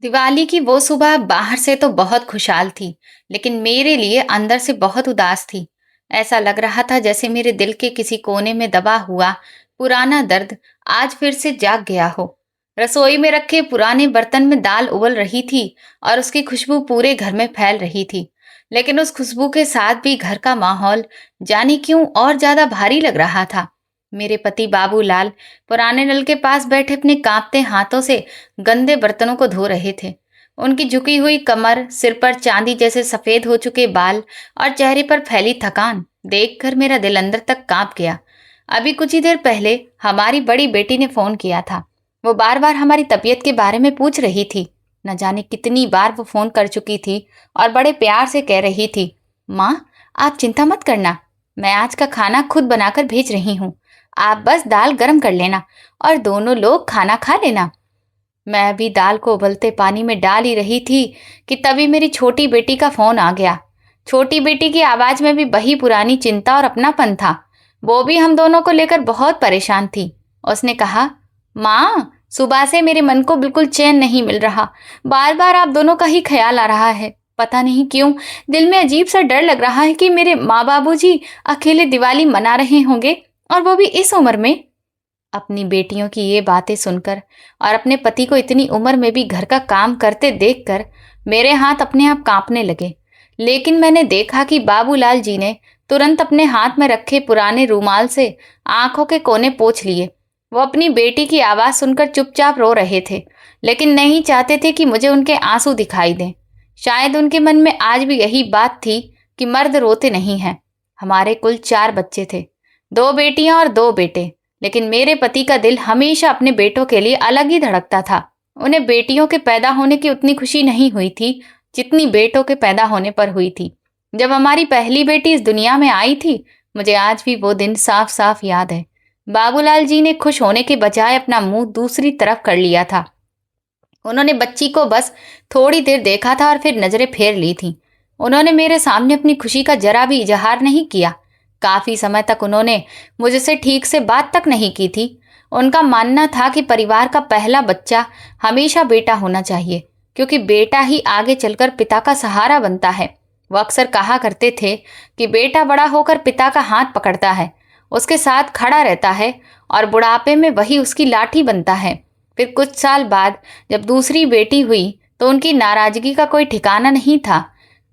दिवाली की वो सुबह बाहर से तो बहुत खुशहाल थी, लेकिन मेरे लिए अंदर से बहुत उदास थी। ऐसा लग रहा था जैसे मेरे दिल के किसी कोने में दबा हुआ पुराना दर्द आज फिर से जाग गया हो। रसोई में रखे पुराने बर्तन में दाल उबल रही थी और उसकी खुशबू पूरे घर में फैल रही थी। लेकिन उस खुशबू के साथ भी घर का माहौल जाने क्यों और ज्यादा भारी लग रहा था। मेरे पति बाबूलाल पुराने नल के पास बैठे अपने कांपते हाथों से गंदे बर्तनों को धो रहे थे। उनकी झुकी हुई कमर, सिर पर चांदी जैसे सफेद हो चुके बाल और चेहरे पर फैली थकान देखकर मेरा दिल अंदर तक कांप गया। अभी कुछ ही देर पहले हमारी बड़ी बेटी ने फोन किया था। वो बार बार हमारी तबीयत के बारे में पूछ रही थी। न जाने कितनी बार वो फोन कर चुकी थी और बड़े प्यार से कह रही थी, माँ, आप चिंता मत करना, मैं आज का खाना खुद बनाकर भेज रही हूँ। आप बस दाल गरम कर लेना और दोनों लोग खाना खा लेना। मैं अभी दाल को उबलते पानी में डाल ही रही थी कि तभी मेरी छोटी बेटी का फोन आ गया। छोटी बेटी की आवाज में भी वही पुरानी चिंता और अपनापन था। वो भी हम दोनों को लेकर बहुत परेशान थी। उसने कहा, माँ, सुबह से मेरे मन को बिल्कुल चैन नहीं मिल रहा। बार बार आप दोनों का ही ख्याल आ रहा है। पता नहीं क्यों दिल में अजीब सा डर लग रहा है कि मेरे माँ बाबूजी अकेले दिवाली मना रहे होंगे, और वो भी इस उम्र में। अपनी बेटियों की ये बातें सुनकर और अपने पति को इतनी उम्र में भी घर का काम करते देखकर मेरे हाथ अपने आप कांपने लगे। लेकिन मैंने देखा कि बाबूलाल जी ने तुरंत अपने हाथ में रखे पुराने रूमाल से आंखों के कोने पोंछ लिए। वो अपनी बेटी की आवाज सुनकर चुपचाप रो रहे थे, लेकिन नहीं चाहते थे कि मुझे उनके आंसू दिखाई दें। शायद उनके मन में आज भी यही बात थी कि मर्द रोते नहीं हैं। हमारे कुल 4 बच्चे थे, 2 बेटियां और 2 बेटे। लेकिन मेरे पति का दिल हमेशा अपने बेटों के लिए अलग ही धड़कता था। उन्हें बेटियों के पैदा होने की उतनी खुशी नहीं हुई थी जितनी बेटों के पैदा होने पर हुई थी। जब हमारी पहली बेटी इस दुनिया में आई थी, मुझे आज भी वो दिन साफ साफ याद है। बाबूलाल जी ने खुश होने के बजाय अपना मुंह दूसरी तरफ कर लिया था। उन्होंने बच्ची को बस थोड़ी देर देखा था और फिर नजरें फेर ली थी। उन्होंने मेरे सामने अपनी खुशी का जरा भी इजहार नहीं किया। काफी समय तक उन्होंने मुझसे ठीक से बात तक नहीं की थी। उनका मानना था कि परिवार का पहला बच्चा हमेशा बेटा होना चाहिए, क्योंकि बेटा ही आगे चलकर पिता का सहारा बनता है। वो अक्सर कहा करते थे कि बेटा बड़ा होकर पिता का हाथ पकड़ता है, उसके साथ खड़ा रहता है और बुढ़ापे में वही उसकी लाठी बनता है। फिर कुछ साल बाद जब दूसरी बेटी हुई तो उनकी नाराजगी का कोई ठिकाना नहीं था।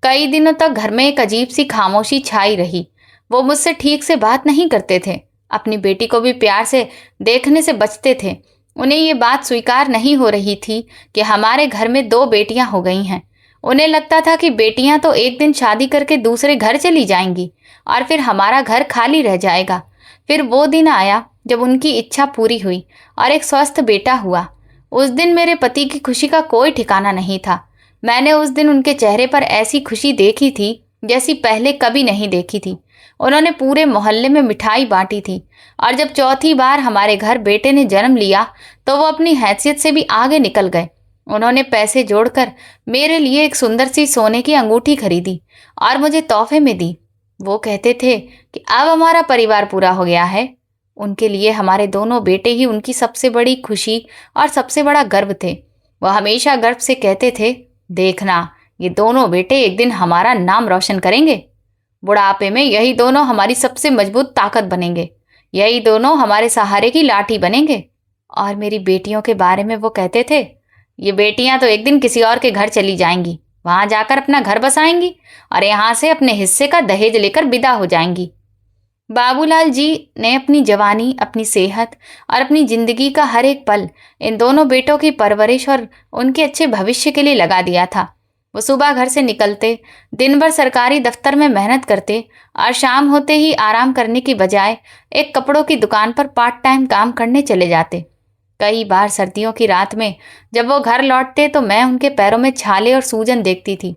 कई दिनों तक घर में एक अजीब सी खामोशी छाई रही। वो मुझसे ठीक से बात नहीं करते थे, अपनी बेटी को भी प्यार से देखने से बचते थे। उन्हें ये बात स्वीकार नहीं हो रही थी कि हमारे घर में 2 बेटियां हो गई हैं। उन्हें लगता था कि बेटियां तो एक दिन शादी करके दूसरे घर चली जाएंगी और फिर हमारा घर खाली रह जाएगा। फिर वो दिन आया जब उनकी इच्छा पूरी हुई और एक स्वस्थ बेटा हुआ। उस दिन मेरे पति की खुशी का कोई ठिकाना नहीं था। मैंने उस दिन उनके चेहरे पर ऐसी खुशी देखी थी जैसी पहले कभी नहीं देखी थी। उन्होंने पूरे मोहल्ले में मिठाई बांटी थी, और जब चौथी बार हमारे घर बेटे ने जन्म लिया तो वो अपनी हैसियत से भी आगे निकल गए। उन्होंने पैसे जोड़कर मेरे लिए एक सुंदर सी सोने की अंगूठी खरीदी और मुझे तोहफे में दी। वो कहते थे कि अब हमारा परिवार पूरा हो गया है। उनके लिए हमारे दोनों बेटे ही उनकी सबसे बड़ी खुशी और सबसे बड़ा गर्व थे। वह हमेशा गर्व से कहते थे, देखना, ये दोनों बेटे एक दिन हमारा नाम रोशन करेंगे। बुढ़ापे में यही दोनों हमारी सबसे मजबूत ताकत बनेंगे, यही दोनों हमारे सहारे की लाठी बनेंगे। और मेरी बेटियों के बारे में वो कहते थे, ये बेटियां तो एक दिन किसी और के घर चली जाएंगी, वहां जाकर अपना घर बसाएंगी और यहाँ से अपने हिस्से का दहेज लेकर विदा हो जाएंगी। बाबूलाल जी ने अपनी जवानी, अपनी सेहत और अपनी जिंदगी का हर एक पल इन दोनों बेटों की परवरिश और उनके अच्छे भविष्य के लिए लगा दिया था। वो सुबह घर से निकलते, दिन भर सरकारी दफ्तर में मेहनत करते और शाम होते ही आराम करने की बजाय एक कपड़ों की दुकान पर पार्ट टाइम काम करने चले जाते। कई बार सर्दियों की रात में जब वो घर लौटते तो मैं उनके पैरों में छाले और सूजन देखती थी।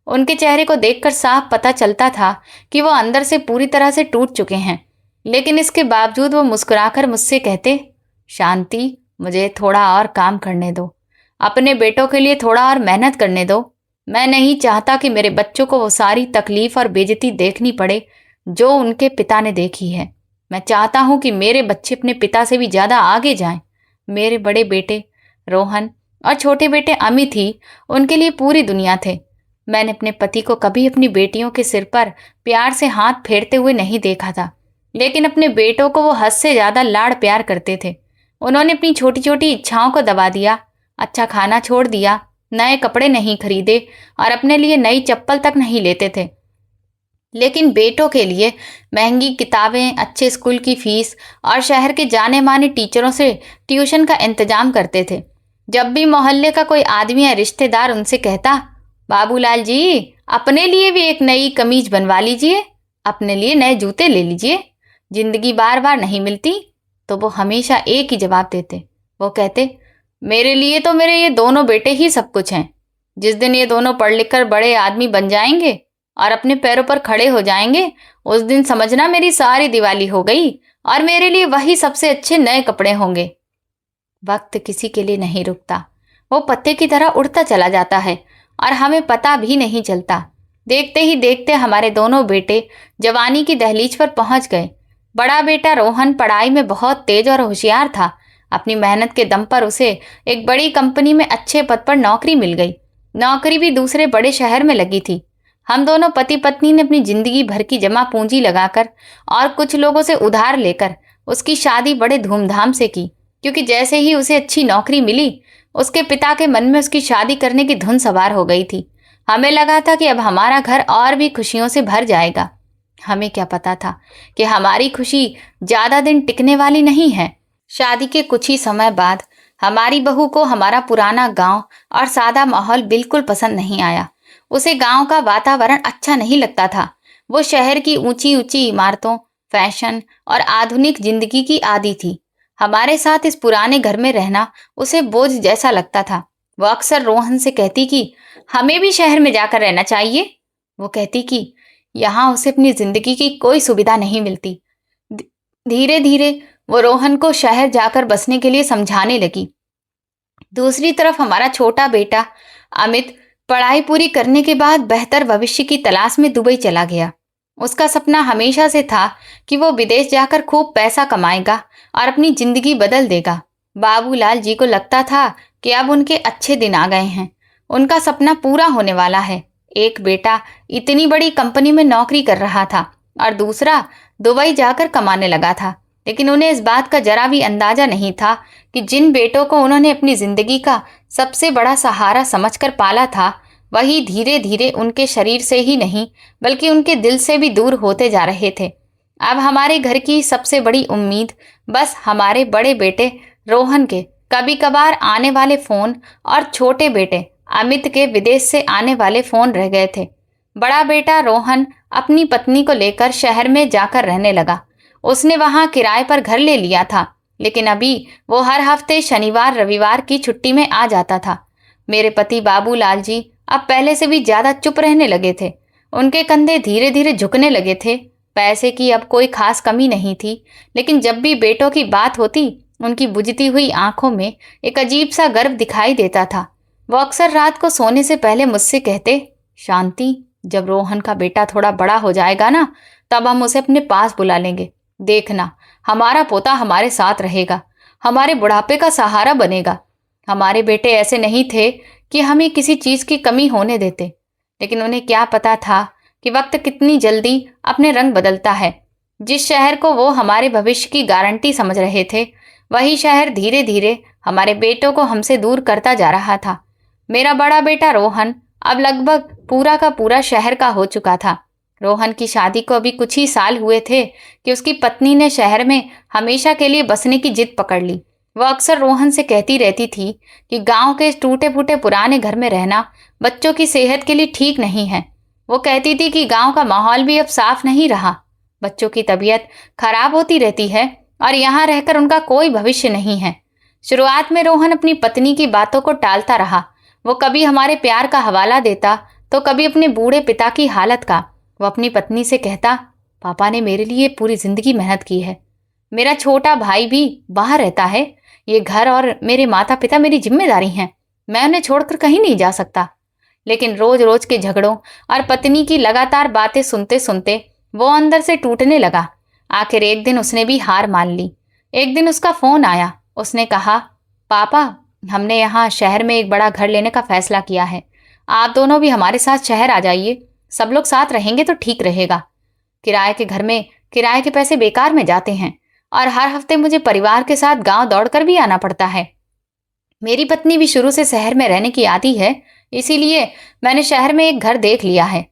उनके चेहरे को देखकर साफ पता चलता था कि वो अंदर से पूरी तरह से टूट चुके हैं। लेकिन इसके बावजूद वो मुस्कुराकर मुझसे कहते, शांति, मुझे थोड़ा और काम करने दो, अपने बेटों के लिए थोड़ा और मेहनत करने दो। मैं नहीं चाहता कि मेरे बच्चों को वो सारी तकलीफ और बेइज्जती देखनी पड़े जो उनके पिता ने देखी है। मैं चाहता हूं कि मेरे बच्चे अपने पिता से भी ज्यादा आगे जाएं। मेरे बड़े बेटे रोहन और छोटे बेटे अमित ही उनके लिए पूरी दुनिया थे। मैंने अपने पति को कभी अपनी बेटियों के सिर पर प्यार से हाथ फेरते हुए नहीं देखा था, लेकिन अपने बेटों को वो हद से ज्यादा लाड़ प्यार करते थे। उन्होंने अपनी छोटी छोटी इच्छाओं को दबा दिया, अच्छा खाना छोड़ दिया, नए कपड़े नहीं खरीदे और अपने लिए नई चप्पल तक नहीं लेते थे। लेकिन बेटों के लिए महंगी किताबें, अच्छे स्कूल की फीस और शहर के जाने माने टीचरों से ट्यूशन का इंतजाम करते थे। जब भी मोहल्ले का कोई आदमी या रिश्तेदार उनसे कहता, बाबूलाल जी अपने लिए भी एक नई कमीज बनवा लीजिए, अपने लिए नए जूते ले लीजिए, जिंदगी बार बार नहीं मिलती, तो वो हमेशा एक ही जवाब देते। वो कहते, मेरे लिए तो मेरे ये दोनों बेटे ही सब कुछ हैं। जिस दिन ये दोनों पढ़ लिख कर बड़े आदमी बन जाएंगे और अपने पैरों पर खड़े हो जाएंगे, उस दिन समझना मेरी सारी दिवाली हो गई और मेरे लिए वही सबसे अच्छे नए कपड़े होंगे। वक्त किसी के लिए नहीं रुकता, वो पत्ते की तरह उड़ता चला जाता है और हमें पता भी नहीं चलता। देखते ही देखते हमारे दोनों बेटे जवानी की दहलीज पर पहुंच गए। बड़ा बेटा रोहन पढ़ाई में बहुत तेज और होशियार था। अपनी मेहनत के दम पर उसे एक बड़ी कंपनी में अच्छे पद पर नौकरी मिल गई। नौकरी भी दूसरे बड़े शहर में लगी थी। हम दोनों पति पत्नी ने अपनी जिंदगी भर की जमा पूंजी लगाकर और कुछ लोगों से उधार लेकर उसकी शादी बड़े धूमधाम से की, क्योंकि जैसे ही उसे अच्छी नौकरी मिली, उसके पिता के मन में उसकी शादी करने की धुन सवार हो गई थी। हमें लगा था कि अब हमारा घर और भी खुशियों से भर जाएगा। हमें क्या पता था कि हमारी खुशी ज्यादा दिन टिकने वाली नहीं है। शादी के कुछ ही समय बाद हमारी बहू को हमारा पुराना गांव और सादा माहौल बिल्कुल पसंद नहीं आया। उसे गांव का वातावरण अच्छा नहीं लगता था। वो शहर की ऊंची ऊंची इमारतों, फैशन और आधुनिक जिंदगी की आदी थी। हमारे साथ इस पुराने घर में रहना उसे बोझ जैसा लगता था। वो अक्सर रोहन से कहती कि हमें भी शहर में जाकर रहना चाहिए। वो कहती कि यहाँ उसे अपनी जिंदगी की कोई सुविधा नहीं मिलती। धीरे धीरे वो रोहन को शहर जाकर बसने के लिए समझाने लगी। दूसरी तरफ हमारा छोटा बेटा अमित पढ़ाई पूरी करने के बाद बेहतर भविष्य की तलाश में दुबई चला गया। उसका सपना हमेशा से था कि वो विदेश जाकर खूब पैसा कमाएगा और अपनी जिंदगी बदल देगा। बाबूलाल जी को लगता था कि अब उनके अच्छे दिन आ गए हैं, उनका सपना पूरा होने वाला है। एक बेटा इतनी बड़ी कंपनी में नौकरी कर रहा था और दूसरा दुबई जाकर कमाने लगा था, लेकिन उन्हें इस बात का जरा भी अंदाजा नहीं था कि जिन बेटों को उन्होंने अपनी जिंदगी का सबसे बड़ा सहारा समझकर पाला था, वही धीरे धीरे उनके शरीर से ही नहीं बल्कि उनके दिल से भी दूर होते जा रहे थे। अब हमारे घर की सबसे बड़ी उम्मीद बस हमारे बड़े बेटे रोहन के कभी कभार आने वाले फोन और छोटे बेटे अमित के विदेश से आने वाले फोन रह गए थे। बड़ा बेटा रोहन अपनी पत्नी को लेकर शहर में जाकर रहने लगा। उसने वहां किराए पर घर ले लिया था, लेकिन अभी वो हर हफ्ते शनिवार रविवार की छुट्टी में आ जाता था। मेरे पति बाबूलाल जी अब पहले से भी ज्यादा चुप रहने लगे थे। उनके कंधे धीरे धीरे झुकने लगे थे। पैसे की अब कोई खास कमी नहीं थी, लेकिन जब भी बेटों की बात होती, उनकी बुझती हुई आंखों में एक अजीब सा गर्व दिखाई देता था। वो अक्सर रात को सोने से पहले मुझसे कहते, शांति, जब रोहन का बेटा थोड़ा बड़ा हो जाएगा ना, तब हम उसे अपने पास बुला लेंगे। देखना, हमारा पोता हमारे साथ रहेगा, हमारे बुढ़ापे का सहारा बनेगा। हमारे बेटे ऐसे नहीं थे कि हमें किसी चीज की कमी होने देते, लेकिन उन्हें क्या पता था कि वक्त कितनी जल्दी अपने रंग बदलता है। जिस शहर को वो हमारे भविष्य की गारंटी समझ रहे थे, वही शहर धीरे धीरे हमारे बेटों को हमसे दूर करता जा रहा था। मेरा बड़ा बेटा रोहन अब लगभग पूरा का पूरा शहर का हो चुका था। रोहन की शादी को अभी कुछ ही साल हुए थे कि उसकी पत्नी ने शहर में हमेशा के लिए बसने की जिद पकड़ ली। वह अक्सर रोहन से कहती रहती थी कि गांव के टूटे फूटे पुराने घर में रहना बच्चों की सेहत के लिए ठीक नहीं है। वो कहती थी कि गांव का माहौल भी अब साफ नहीं रहा, बच्चों की तबीयत खराब होती रहती है और यहाँ रहकर उनका कोई भविष्य नहीं है। शुरुआत में रोहन अपनी पत्नी की बातों को टालता रहा। वो कभी हमारे प्यार का हवाला देता तो कभी अपने बूढ़े पिता की हालत का। वो अपनी पत्नी से कहता, पापा ने मेरे लिए पूरी जिंदगी मेहनत की है, मेरा छोटा भाई भी बाहर रहता है, ये घर और मेरे माता पिता मेरी जिम्मेदारी हैं, मैं उन्हें छोड़कर कहीं नहीं जा सकता। लेकिन रोज रोज के झगड़ों और पत्नी की लगातार बातें सुनते सुनते वो अंदर से टूटने लगा। आखिर एक दिन उसने भी हार मान ली। एक दिन उसका फोन आया। उसने कहा, पापा हमने यहाँ शहर में एक बड़ा घर लेने का फैसला किया है। आप दोनों भी हमारे साथ शहर आ जाइए। सब लोग साथ रहेंगे तो ठीक रहेगा। किराए के घर में किराए के पैसे बेकार में जाते हैं और हर हफ्ते मुझे परिवार के साथ गांव दौड़कर भी आना पड़ता है। मेरी पत्नी भी शुरू से शहर में रहने की आदी है, इसीलिए मैंने शहर में एक घर देख लिया है।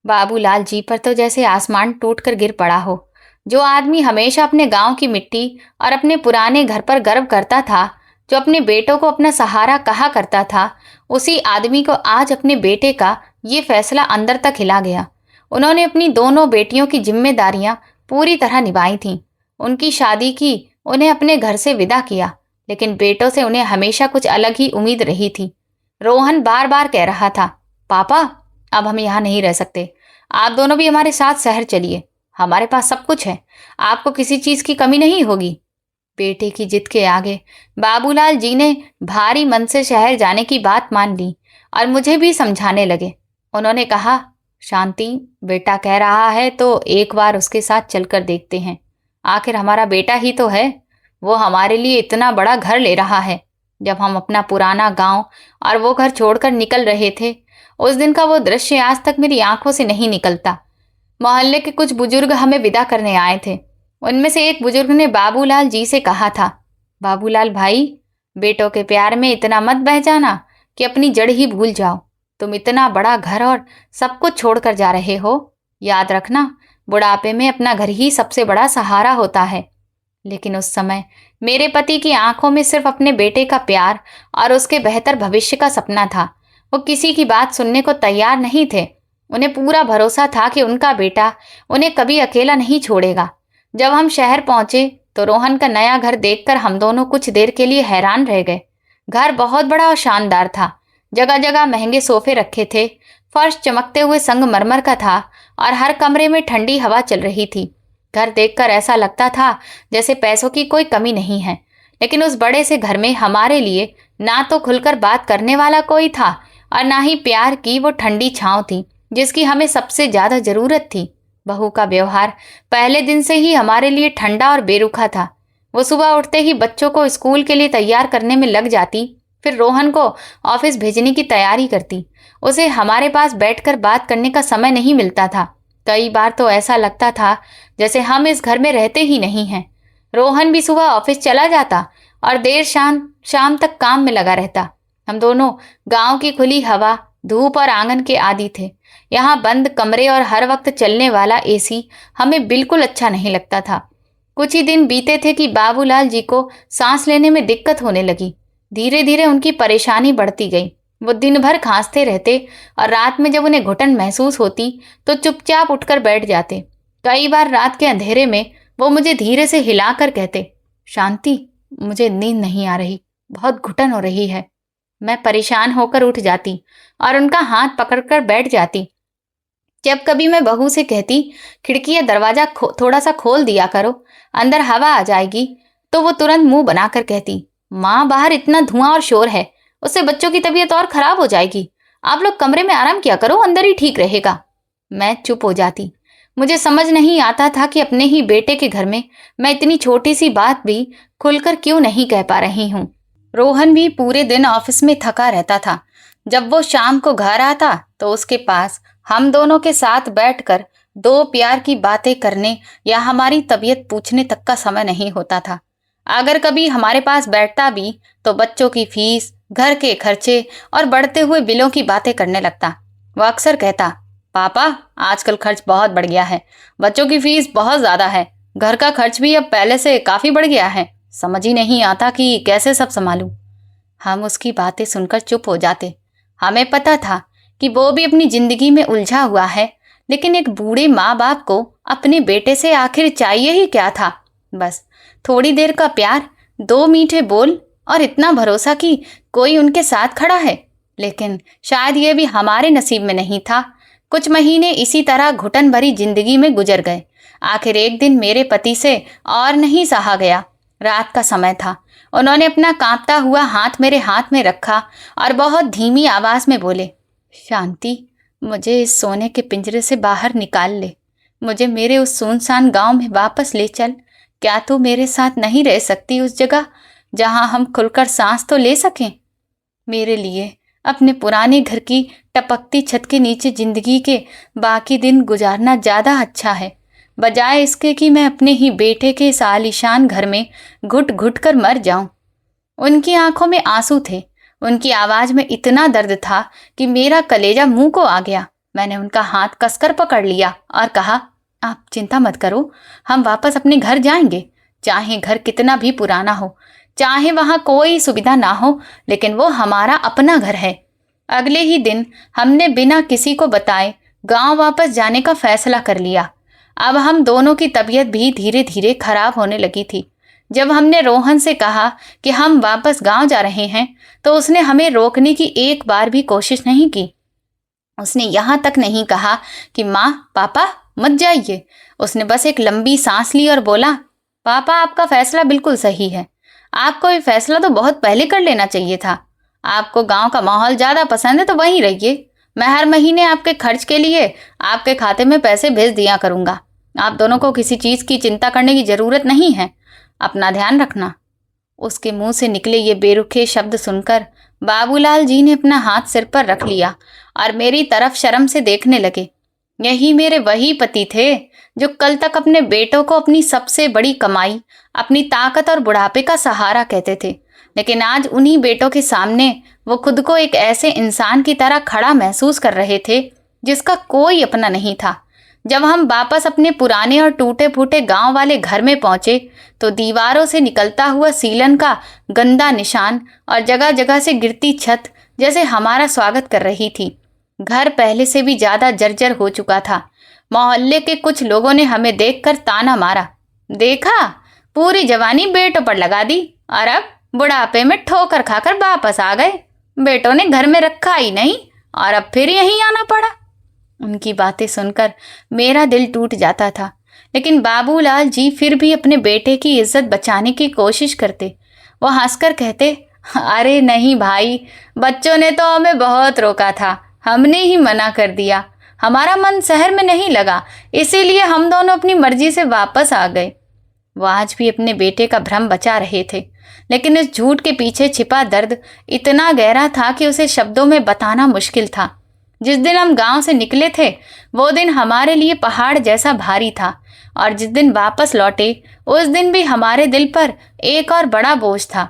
बाबूलाल जी पर तो जैसे आसमान टूटकर गिर पड़ा हो। जो आदमी हमेशा अपने गांव की मिट्टी और अपने पुराने घर पर गर्व करता था, जो अपने बेटों को अपना सहारा कहा करता था, उसी आदमी को आज अपने बेटे का ये फैसला अंदर तक हिला गया। उन्होंने अपनी दोनों बेटियों की जिम्मेदारियां पूरी तरह निभाई थीं। उनकी शादी की, उन्हें अपने घर से विदा किया, लेकिन बेटों से उन्हें हमेशा कुछ अलग ही उम्मीद रही थी। रोहन बार बार कह रहा था, पापा अब हम यहाँ नहीं रह सकते, आप दोनों भी हमारे साथ शहर चलिए, हमारे पास सब कुछ है, आपको किसी चीज की कमी नहीं होगी। बेटे की जिद के आगे बाबूलाल जी ने भारी मन से शहर जाने की बात मान ली और मुझे भी समझाने लगे। उन्होंने कहा, शांति, बेटा कह रहा है तो एक बार उसके साथ चलकर देखते हैं। आखिर हमारा बेटा ही तो है, वो हमारे लिए इतना बड़ा घर ले रहा है। जब हम अपना पुराना गांव और वो घर छोड़कर निकल रहे थे, उस दिन का वो दृश्य आज तक मेरी आंखों से नहीं निकलता। मोहल्ले के कुछ बुजुर्ग हमें विदा करने आए थे। उनमें से एक बुजुर्ग ने बाबूलाल जी से कहा था, बाबूलाल भाई, बेटों के प्यार में इतना मत बह जाना कि अपनी जड़ ही भूल जाओ। तुम इतना बड़ा घर और सब कुछ छोड़कर जा रहे हो। याद रखना, बुढ़ापे में अपना घर ही सबसे बड़ा सहारा होता है। लेकिन उस समय मेरे पति की आंखों में सिर्फ अपने बेटे का प्यार और उसके बेहतर भविष्य का सपना था। वो किसी की बात सुनने को तैयार नहीं थे। उन्हें पूरा भरोसा था कि उनका बेटा उन्हें कभी अकेला नहीं छोड़ेगा। जब हम शहर पहुंचे तो रोहन का नया घर देखकर हम दोनों कुछ देर के लिए हैरान रह गए। घर बहुत बड़ा और शानदार था। जगह जगह महंगे सोफे रखे थे, फर्श चमकते हुए संगमरमर का था और हर कमरे में ठंडी हवा चल रही थी। घर देखकर ऐसा लगता था जैसे पैसों की कोई कमी नहीं है। लेकिन उस बड़े से घर में हमारे लिए ना तो खुलकर बात करने वाला कोई था और ना ही प्यार की वो ठंडी छांव थी जिसकी हमें सबसे ज्यादा जरूरत थी। बहू का व्यवहार पहले दिन से ही हमारे लिए ठंडा और बेरुखा था। वो सुबह उठते ही बच्चों को स्कूल के लिए तैयार करने में लग जाती, फिर रोहन को ऑफिस भेजने की तैयारी करती। उसे हमारे पास बैठकर बात करने का समय नहीं मिलता था। कई बार तो ऐसा लगता था जैसे हम इस घर में रहते ही नहीं हैं। रोहन भी सुबह ऑफिस चला जाता और देर शाम तक काम में लगा रहता। हम दोनों गांव की खुली हवा, धूप और आंगन के आदी थे। यहाँ बंद कमरे और हर वक्त चलने वाला एसी हमें बिल्कुल अच्छा नहीं लगता था। कुछ ही दिन बीते थे कि बाबूलाल जी को सांस लेने में दिक्कत होने लगी। धीरे धीरे उनकी परेशानी बढ़ती गई। वो दिन भर खांसते रहते और रात में जब उन्हें घुटन महसूस होती तो चुपचाप उठकर बैठ जाते। कई बार रात के अंधेरे में वो मुझे धीरे से हिलाकर कहते, शांति, मुझे नींद नहीं आ रही, बहुत घुटन हो रही है। मैं परेशान होकर उठ जाती और उनका हाथ पकड़कर बैठ जाती। जब कभी मैं बहू से कहती, खिड़की या दरवाजा थोड़ा सा खोल दिया करो, अंदर हवा आ जाएगी, तो वो तुरंत मुंह बनाकर कहती, माँ, बाहर इतना धुआं और शोर है, उससे बच्चों की तबीयत और खराब हो जाएगी। आप लोग कमरे में आराम किया करो, अंदर ही ठीक रहेगा। मैं चुप हो जाती। मुझे समझ नहीं आता था कि अपने ही बेटे के घर में मैं इतनी छोटी सी बात भी खुलकर क्यों नहीं कह पा रही हूँ। रोहन भी पूरे दिन ऑफिस में थका रहता था। जब वो शाम को घर आता तो उसके पास हम दोनों के साथ बैठकर दो प्यार की बातें करने या हमारी तबीयत पूछने तक का समय नहीं होता था। अगर कभी हमारे पास बैठता भी तो बच्चों की फीस, घर के खर्चे और बढ़ते हुए बिलों की बातें करने लगता। वो अक्सर कहता, पापा, आजकल खर्च बहुत बढ़ गया है, बच्चों की फीस बहुत ज्यादा है, घर का खर्च भी अब पहले से काफी बढ़ गया है, समझ ही नहीं आता कि कैसे सब संभालूं। हम उसकी बातें सुनकर चुप हो जाते। हमें पता था कि वो भी अपनी जिंदगी में उलझा हुआ है, लेकिन एक बूढ़े माँ बाप को अपने बेटे से आखिर चाहिए ही क्या था? बस थोड़ी देर का प्यार, दो मीठे बोल और इतना भरोसा कि कोई उनके साथ खड़ा है। लेकिन शायद ये भी हमारे नसीब में नहीं था। कुछ महीने इसी तरह घुटन भरी जिंदगी में गुजर गए। आखिर एक दिन मेरे पति से और नहीं सहा गया। रात का समय था। उन्होंने अपना कांपता हुआ हाथ मेरे हाथ में रखा और बहुत धीमी आवाज में बोले, शांति, मुझे इस सोने के पिंजरे से बाहर निकाल ले, मुझे मेरे उस सुनसान गांव में वापस ले चल। क्या तू मेरे साथ नहीं रह सकती उस जगह जहां हम खुलकर सांस तो ले सकें। मेरे लिए अपने पुराने घर की टपकती छत के नीचे जिंदगी के बाकी दिन गुजारना ज्यादा अच्छा है, बजाय इसके कि मैं अपने ही बेटे के इस आलीशान घर में घुट घुट कर मर जाऊं। उनकी आंखों में आंसू थे, उनकी आवाज में इतना दर्द था कि मेरा कलेजा मुंह को आ गया। मैंने उनका हाथ कसकर पकड़ लिया और कहा, आप चिंता मत करो, हम वापस अपने घर जाएंगे। चाहे घर कितना भी पुराना हो, चाहे वहां कोई सुविधा ना हो, लेकिन वो हमारा अपना घर है। अगले ही दिन हमने बिना किसी को बताए गांव वापस जाने का फैसला कर लिया। अब हम दोनों की तबीयत भी धीरे धीरे खराब होने लगी थी। जब हमने रोहन से कहा कि हम वापस गांव जा रहे हैं, तो उसने हमें रोकने की एक बार भी कोशिश नहीं की। उसने यहाँ तक नहीं कहा कि माँ पापा मत जाइए। उसने बस एक लंबी सांस ली और बोला, पापा आपका फैसला बिल्कुल सही है। आपको ये फैसला तो बहुत पहले कर लेना चाहिए था। आपको गांव का माहौल ज़्यादा पसंद है तो वहीं रहिए। मैं हर महीने आपके खर्च के लिए आपके खाते में पैसे भेज दिया करूँगा। आप दोनों को किसी चीज़ की चिंता करने की ज़रूरत नहीं है। अपना ध्यान रखना। उसके मुंह से निकले ये बेरुखे शब्द सुनकर बाबूलाल जी ने अपना हाथ सिर पर रख लिया और मेरी तरफ शर्म से देखने लगे। यही मेरे वही पति थे जो कल तक अपने बेटों को अपनी सबसे बड़ी कमाई, अपनी ताकत और बुढ़ापे का सहारा कहते थे, लेकिन आज उन्हीं बेटों के सामने वो खुद को एक ऐसे इंसान की तरह खड़ा महसूस कर रहे थे जिसका कोई अपना नहीं था। जब हम वापस अपने पुराने और टूटे फूटे गांव वाले घर में पहुंचे, तो दीवारों से निकलता हुआ सीलन का गंदा निशान और जगह जगह से गिरती छत जैसे हमारा स्वागत कर रही थी। घर पहले से भी ज्यादा जर्जर हो चुका था। मोहल्ले के कुछ लोगों ने हमें देखकर ताना मारा, देखा पूरी जवानी बेटों पर लगा दी और अब बुढ़ापे में ठोकर खाकर वापस आ गए। बेटों ने घर में रखा ही नहीं और अब फिर यहीं आना पड़ा। उनकी बातें सुनकर मेरा दिल टूट जाता था, लेकिन बाबूलाल जी फिर भी अपने बेटे की इज्जत बचाने की कोशिश करते। वो हंसकर कहते, अरे नहीं भाई, बच्चों ने तो हमें बहुत रोका था, हमने ही मना कर दिया। हमारा मन शहर में नहीं लगा, इसीलिए हम दोनों अपनी मर्जी से वापस आ गए। वो आज भी अपने बेटे का भ्रम बचा रहे थे, लेकिन इस झूठ के पीछे छिपा दर्द इतना गहरा था कि उसे शब्दों में बताना मुश्किल था। जिस दिन हम गांव से निकले थे, वो दिन हमारे लिए पहाड़ जैसा भारी था, और जिस दिन वापस लौटे उस दिन भी हमारे दिल पर एक और बड़ा बोझ था।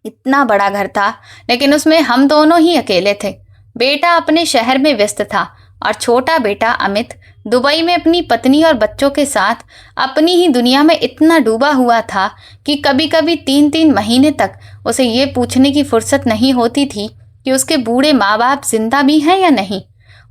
इतना बड़ा घर था, लेकिन उसमें हम दोनों ही अकेले थे। बेटा अपने शहर में व्यस्त था और छोटा बेटा अमित दुबई में अपनी पत्नी और बच्चों के साथ अपनी ही दुनिया में इतना डूबा हुआ था कि कभी कभी 3-3 महीने तक उसे ये पूछने की फुर्सत नहीं होती थी कि उसके बूढ़े माँ बाप जिंदा भी हैं या नहीं।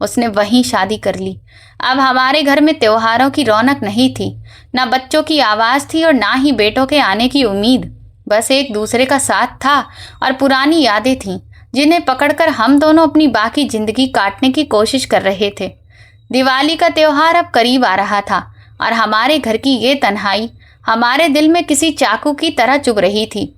उसने वहीं शादी कर ली। अब हमारे घर में त्योहारों की रौनक नहीं थी, ना बच्चों की आवाज़ थी और ना ही बेटों के आने की उम्मीद। बस एक दूसरे का साथ था और पुरानी यादें थीं, जिन्हें पकड़कर हम दोनों अपनी बाकी जिंदगी काटने की कोशिश कर रहे थे। दिवाली का त्योहार अब करीब आ रहा था और हमारे घर की ये तन्हाई हमारे दिल में किसी चाकू की तरह चुभ रही थी।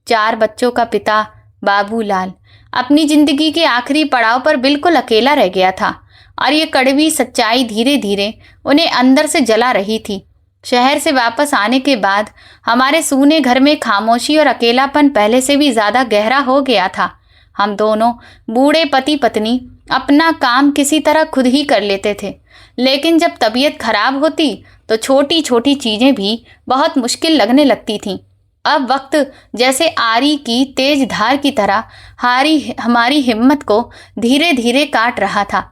4 बच्चों का पिता बाबूलाल अपनी जिंदगी के आखिरी पड़ाव पर बिल्कुल अकेला रह गया था और ये कड़वी सच्चाई धीरे धीरे उन्हें अंदर से जला रही थी। शहर से वापस आने के बाद हमारे सूने घर में खामोशी और अकेलापन पहले से भी ज़्यादा गहरा हो गया था। हम दोनों बूढ़े पति पत्नी अपना काम किसी तरह खुद ही कर लेते थे, लेकिन जब तबीयत खराब होती तो छोटी छोटी चीज़ें भी बहुत मुश्किल लगने लगती थीं। अब वक्त जैसे आरी की तेज धार की तरह हमारी हिम्मत को धीरे धीरे काट रहा था।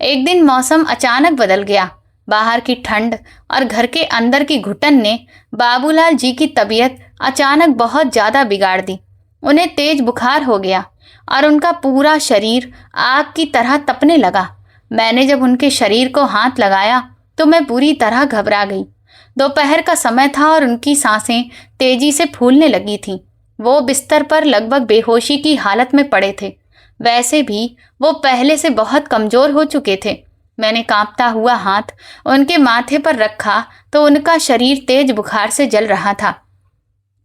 एक दिन मौसम अचानक बदल गया। बाहर की ठंड और घर के अंदर की घुटन ने बाबूलाल जी की तबीयत अचानक बहुत ज़्यादा बिगाड़ दी। उन्हें तेज बुखार हो गया और उनका पूरा शरीर आग की तरह तपने लगा। मैंने जब उनके शरीर को हाथ लगाया तो मैं पूरी तरह घबरा गई। दोपहर का समय था और उनकी सांसें तेजी से फूलने लगी थीं। वो बिस्तर पर लगभग बेहोशी की हालत में पड़े थे। वैसे भी वो पहले से बहुत कमज़ोर हो चुके थे। मैंने कांपता हुआ हाथ उनके माथे पर रखा तो उनका शरीर तेज बुखार से जल रहा था।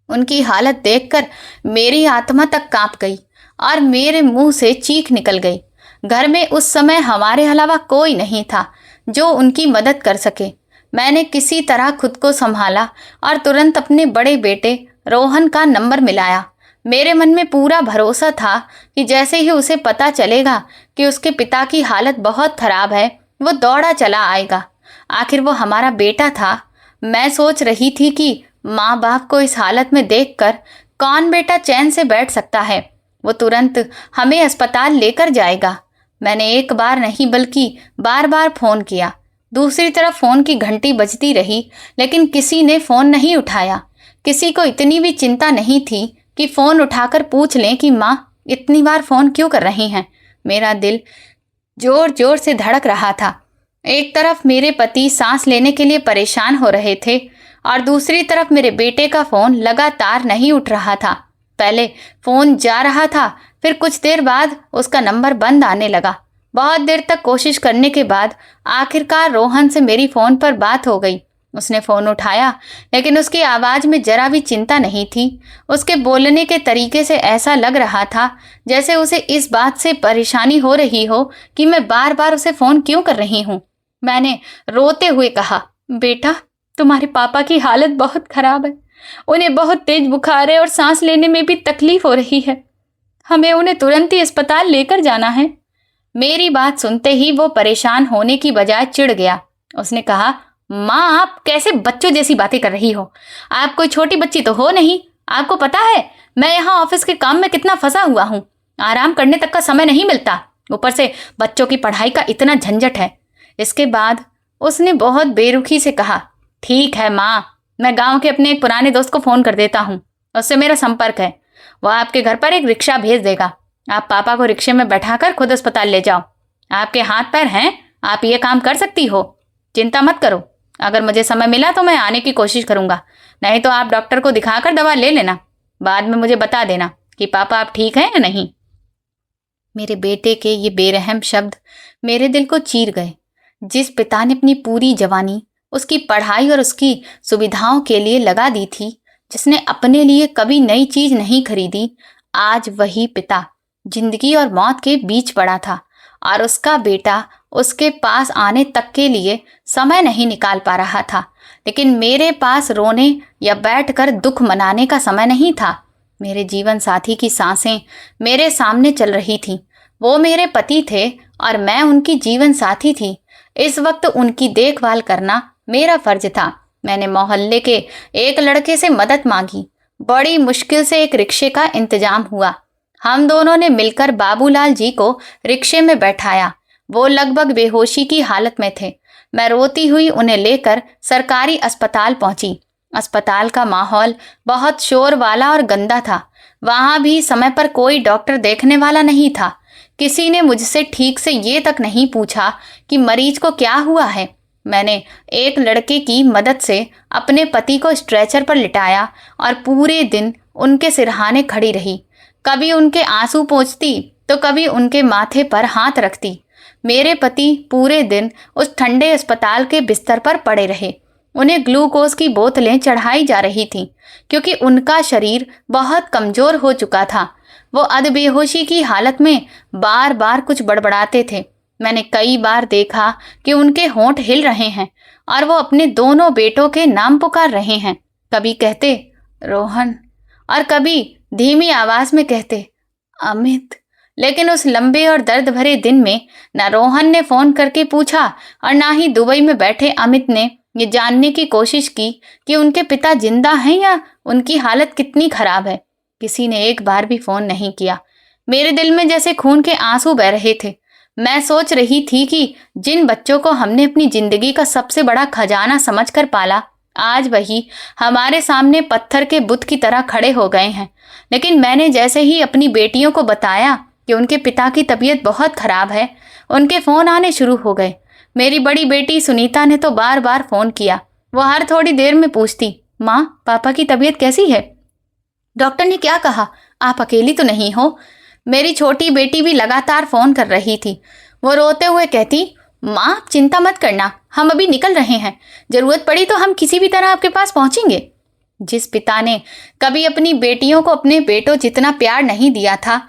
उनकी हालत देखकर मेरी आत्मा तक कांप गई और मेरे मुंह से चीख निकल गई। घर में उस समय हमारे अलावा कोई नहीं था जो उनकी मदद कर सके। मैंने किसी तरह खुद को संभाला और तुरंत अपने बड़े बेटे रोहन का नंबर मिलाया। मेरे मन में पूरा भरोसा था कि जैसे ही उसे पता चलेगा कि उसके पिता की हालत बहुत खराब है, वो दौड़ा चला आएगा। आखिर वो हमारा बेटा था। मैं सोच रही थी कि माँ बाप को इस हालत में देखकर कौन बेटा चैन से बैठ सकता है। वो तुरंत हमें अस्पताल लेकर जाएगा। मैंने एक बार नहीं बल्कि बार बार फोन किया। दूसरी तरफ फोन की घंटी बजती रही, लेकिन किसी ने फोन नहीं उठाया। किसी को इतनी भी चिंता नहीं थी कि फोन उठाकर पूछ लें कि माँ इतनी बार फोन क्यों कर रही हैं। मेरा दिल जोर जोर से धड़क रहा था। एक तरफ मेरे पति सांस लेने के लिए परेशान हो रहे थे और दूसरी तरफ मेरे बेटे का फोन लगातार नहीं उठ रहा था। पहले फोन जा रहा था, फिर कुछ देर बाद उसका नंबर बंद आने लगा। बहुत देर तक कोशिश करने के बाद आखिरकार रोहन से मेरी फोन पर बात हो गई। उसने फोन उठाया, लेकिन उसकी आवाज में जरा भी चिंता नहीं थी। उसके बोलने के तरीके से ऐसा लग रहा था जैसे उसे इस बात से परेशानी हो रही हो कि मैं बार बार उसे फोन क्यों कर रही हूँ। मैंने रोते हुए कहा, बेटा तुम्हारे पापा की हालत बहुत खराब है। उन्हें बहुत तेज बुखार है और सांस लेने में भी तकलीफ हो रही है। हमें उन्हें तुरंत ही अस्पताल लेकर जाना है। मेरी बात सुनते ही वो परेशान होने की बजाय चिढ़ गया। उसने कहा, माँ आप कैसे बच्चों जैसी बातें कर रही हो? आप कोई छोटी बच्ची तो हो नहीं। आपको पता है मैं यहाँ ऑफिस के काम में कितना फंसा हुआ हूँ। आराम करने तक का समय नहीं मिलता। ऊपर से बच्चों की पढ़ाई का इतना झंझट है। इसके बाद उसने बहुत बेरुखी से कहा, ठीक है माँ, मैं गांव के अपने एक पुराने दोस्त को फ़ोन कर देता हूँ। उससे मेरा संपर्क है। वह आपके घर पर एक रिक्शा भेज देगा। आप पापा को रिक्शे में बैठाकर खुद अस्पताल ले जाओ। आपके हाथ पैर हैं, आप ये काम कर सकती हो। चिंता मत करो। अगर मुझे समय मिला तो मैं आने की कोशिश करूँगा, नहीं तो आप डॉक्टर को दिखाकर दवा ले लेना। बाद में मुझे बता देना कि पापा आप ठीक हैं या नहीं। मेरे बेटे के ये बेरहम शब्द मेरे दिल को चीर गए। जिस पिता ने अपनी पूरी जवानी उसकी पढ़ाई और उसकी सुविधाओं के लिए लगा दी थी, जिसने अपने लिए कभी नई चीज नहीं खरीदी, आज वही पिता जिंदगी और मौत के बीच पड़ा था और उसका बेटा उसके पास आने तक के लिए समय नहीं निकाल पा रहा था। लेकिन मेरे पास रोने या बैठकर दुख मनाने का समय नहीं था। मेरे जीवन साथी की सांसें मेरे सामने चल रही थीं। वो मेरे पति थे और मैं उनकी जीवन साथी थी। इस वक्त उनकी देखभाल करना मेरा फर्ज था। मैंने मोहल्ले के एक लड़के से मदद मांगी। बड़ी मुश्किल से एक रिक्शे का इंतजाम हुआ। हम दोनों ने मिलकर बाबूलाल जी को रिक्शे में बैठाया। वो लगभग बेहोशी की हालत में थे। मैं रोती हुई उन्हें लेकर सरकारी अस्पताल पहुंची। अस्पताल का माहौल बहुत शोर वाला और गंदा था। वहां भी समय पर कोई डॉक्टर देखने वाला नहीं था। किसी ने मुझसे ठीक से ये तक नहीं पूछा कि मरीज को क्या हुआ है। मैंने एक लड़के की मदद से अपने पति को स्ट्रेचर पर लिटाया और पूरे दिन उनके सिरहाने खड़ी रही। कभी उनके आंसू पोंछती तो कभी उनके माथे पर हाथ रखती। मेरे पति पूरे दिन उस ठंडे अस्पताल के बिस्तर पर पड़े रहे। उन्हें ग्लूकोज की बोतलें चढ़ाई जा रही थीं, क्योंकि उनका शरीर बहुत कमजोर हो चुका था। वो अधबेहोशी की हालत में बार बार कुछ बड़बड़ाते थे। मैंने कई बार देखा कि उनके होंठ हिल रहे हैं और वो अपने दोनों बेटों के नाम पुकार रहे हैं। कभी कहते रोहन और कभी धीमी आवाज में कहते अमित। लेकिन उस लंबे और दर्द भरे दिन में ना रोहन ने फोन करके पूछा और ना ही दुबई में बैठे अमित ने ये जानने की कोशिश की कि उनके पिता जिंदा हैं या उनकी हालत कितनी खराब है। किसी ने एक बार भी फोन नहीं किया। मेरे दिल में जैसे खून के आंसू बह रहे थे। मैं सोच रही थी कि जिन बच्चों को हमने अपनी जिंदगी का सबसे बड़ा खजाना समझकर पाला, आज वही हमारे सामने पत्थर के बुत की तरह खड़े हो गए हैं। लेकिन मैंने जैसे ही अपनी बेटियों को बताया कि उनके पिता की तबीयत बहुत खराब है, उनके फ़ोन आने शुरू हो गए। मेरी बड़ी बेटी सुनीता ने तो बार बार फ़ोन किया। वो हर थोड़ी देर में पूछती, माँ पापा की तबीयत कैसी है? डॉक्टर ने क्या कहा? आप अकेली तो नहीं हो? मेरी छोटी बेटी भी लगातार फ़ोन कर रही थी। वो रोते हुए कहती, माँ आप चिंता मत करना, हम अभी निकल रहे हैं। ज़रूरत पड़ी तो हम किसी भी तरह आपके पास पहुँचेंगे। जिस पिता ने कभी अपनी बेटियों को अपने बेटों जितना प्यार नहीं दिया था,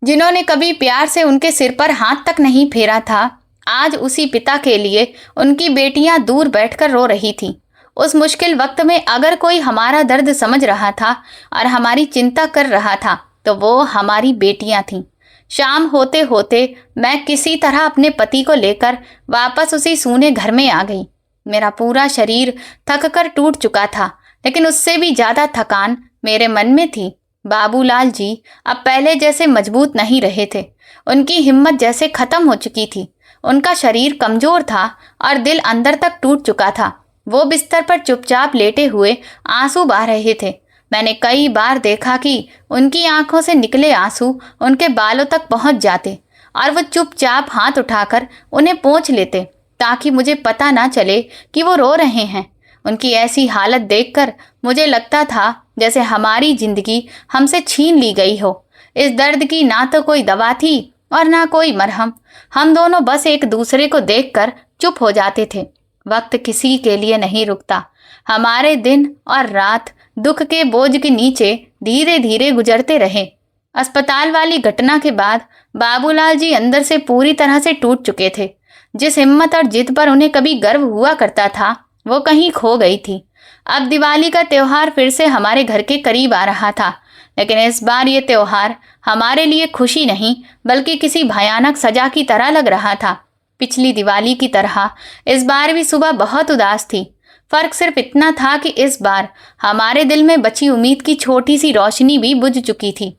जिन्होंने कभी प्यार से उनके सिर पर हाथ तक नहीं फेरा था, आज उसी पिता के लिए उनकी बेटियां दूर बैठकर रो रही थीं। उस मुश्किल वक्त में अगर कोई हमारा दर्द समझ रहा था और हमारी चिंता कर रहा था तो वो हमारी बेटियां थीं। शाम होते होते मैं किसी तरह अपने पति को लेकर वापस उसी सूने घर में आ गई। मेरा पूरा शरीर थक कर टूट चुका था, लेकिन उससे भी ज्यादा थकान मेरे मन में थी। बाबूलाल जी अब पहले जैसे मजबूत नहीं रहे थे। उनकी हिम्मत जैसे खत्म हो चुकी थी। उनका शरीर कमजोर था और दिल अंदर तक टूट चुका था। वो बिस्तर पर चुपचाप लेटे हुए आंसू बहा रहे थे। मैंने कई बार देखा कि उनकी आंखों से निकले आंसू उनके बालों तक पहुंच जाते और वो चुपचाप हाथ उठाकर उन्हें पोंछ लेते ताकि मुझे पता ना चले कि वो रो रहे हैं। उनकी ऐसी हालत देखकर मुझे लगता था जैसे हमारी जिंदगी हमसे छीन ली गई हो। इस दर्द की ना तो कोई दवा थी और ना कोई मरहम। हम दोनों बस एक दूसरे को देखकर चुप हो जाते थे। वक्त किसी के लिए नहीं रुकता। हमारे दिन और रात दुख के बोझ के नीचे धीरे धीरे गुजरते रहे। अस्पताल वाली घटना के बाद बाबूलाल जी अंदर से पूरी तरह से टूट चुके थे। जिस हिम्मत और जिद पर उन्हें कभी गर्व हुआ करता था वो कहीं खो गई थी। अब दिवाली का त्योहार फिर से हमारे घर के करीब आ रहा था, लेकिन इस बार ये त्योहार हमारे लिए खुशी नहीं बल्कि किसी भयानक सजा की तरह लग रहा था। पिछली दिवाली की तरह इस बार भी सुबह बहुत उदास थी। फर्क सिर्फ इतना था कि इस बार हमारे दिल में बची उम्मीद की छोटी सी रोशनी भी बुझ चुकी थी।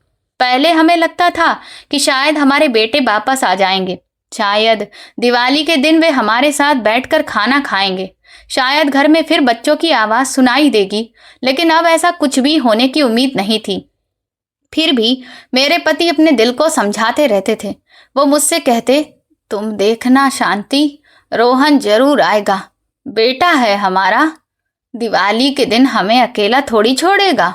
पहले हमें लगता था कि शायद हमारे बेटे वापस आ जाएंगे, शायद दिवाली के दिन वे हमारे साथ बैठकर खाना खाएंगे, शायद घर में फिर बच्चों की आवाज सुनाई देगी, लेकिन अब ऐसा कुछ भी होने की उम्मीद नहीं थी। फिर भी मेरे पति अपने दिल को समझाते रहते थे। वो मुझसे कहते, तुम देखना शांति, रोहन जरूर आएगा, बेटा है हमारा, दिवाली के दिन हमें अकेला थोड़ी छोड़ेगा।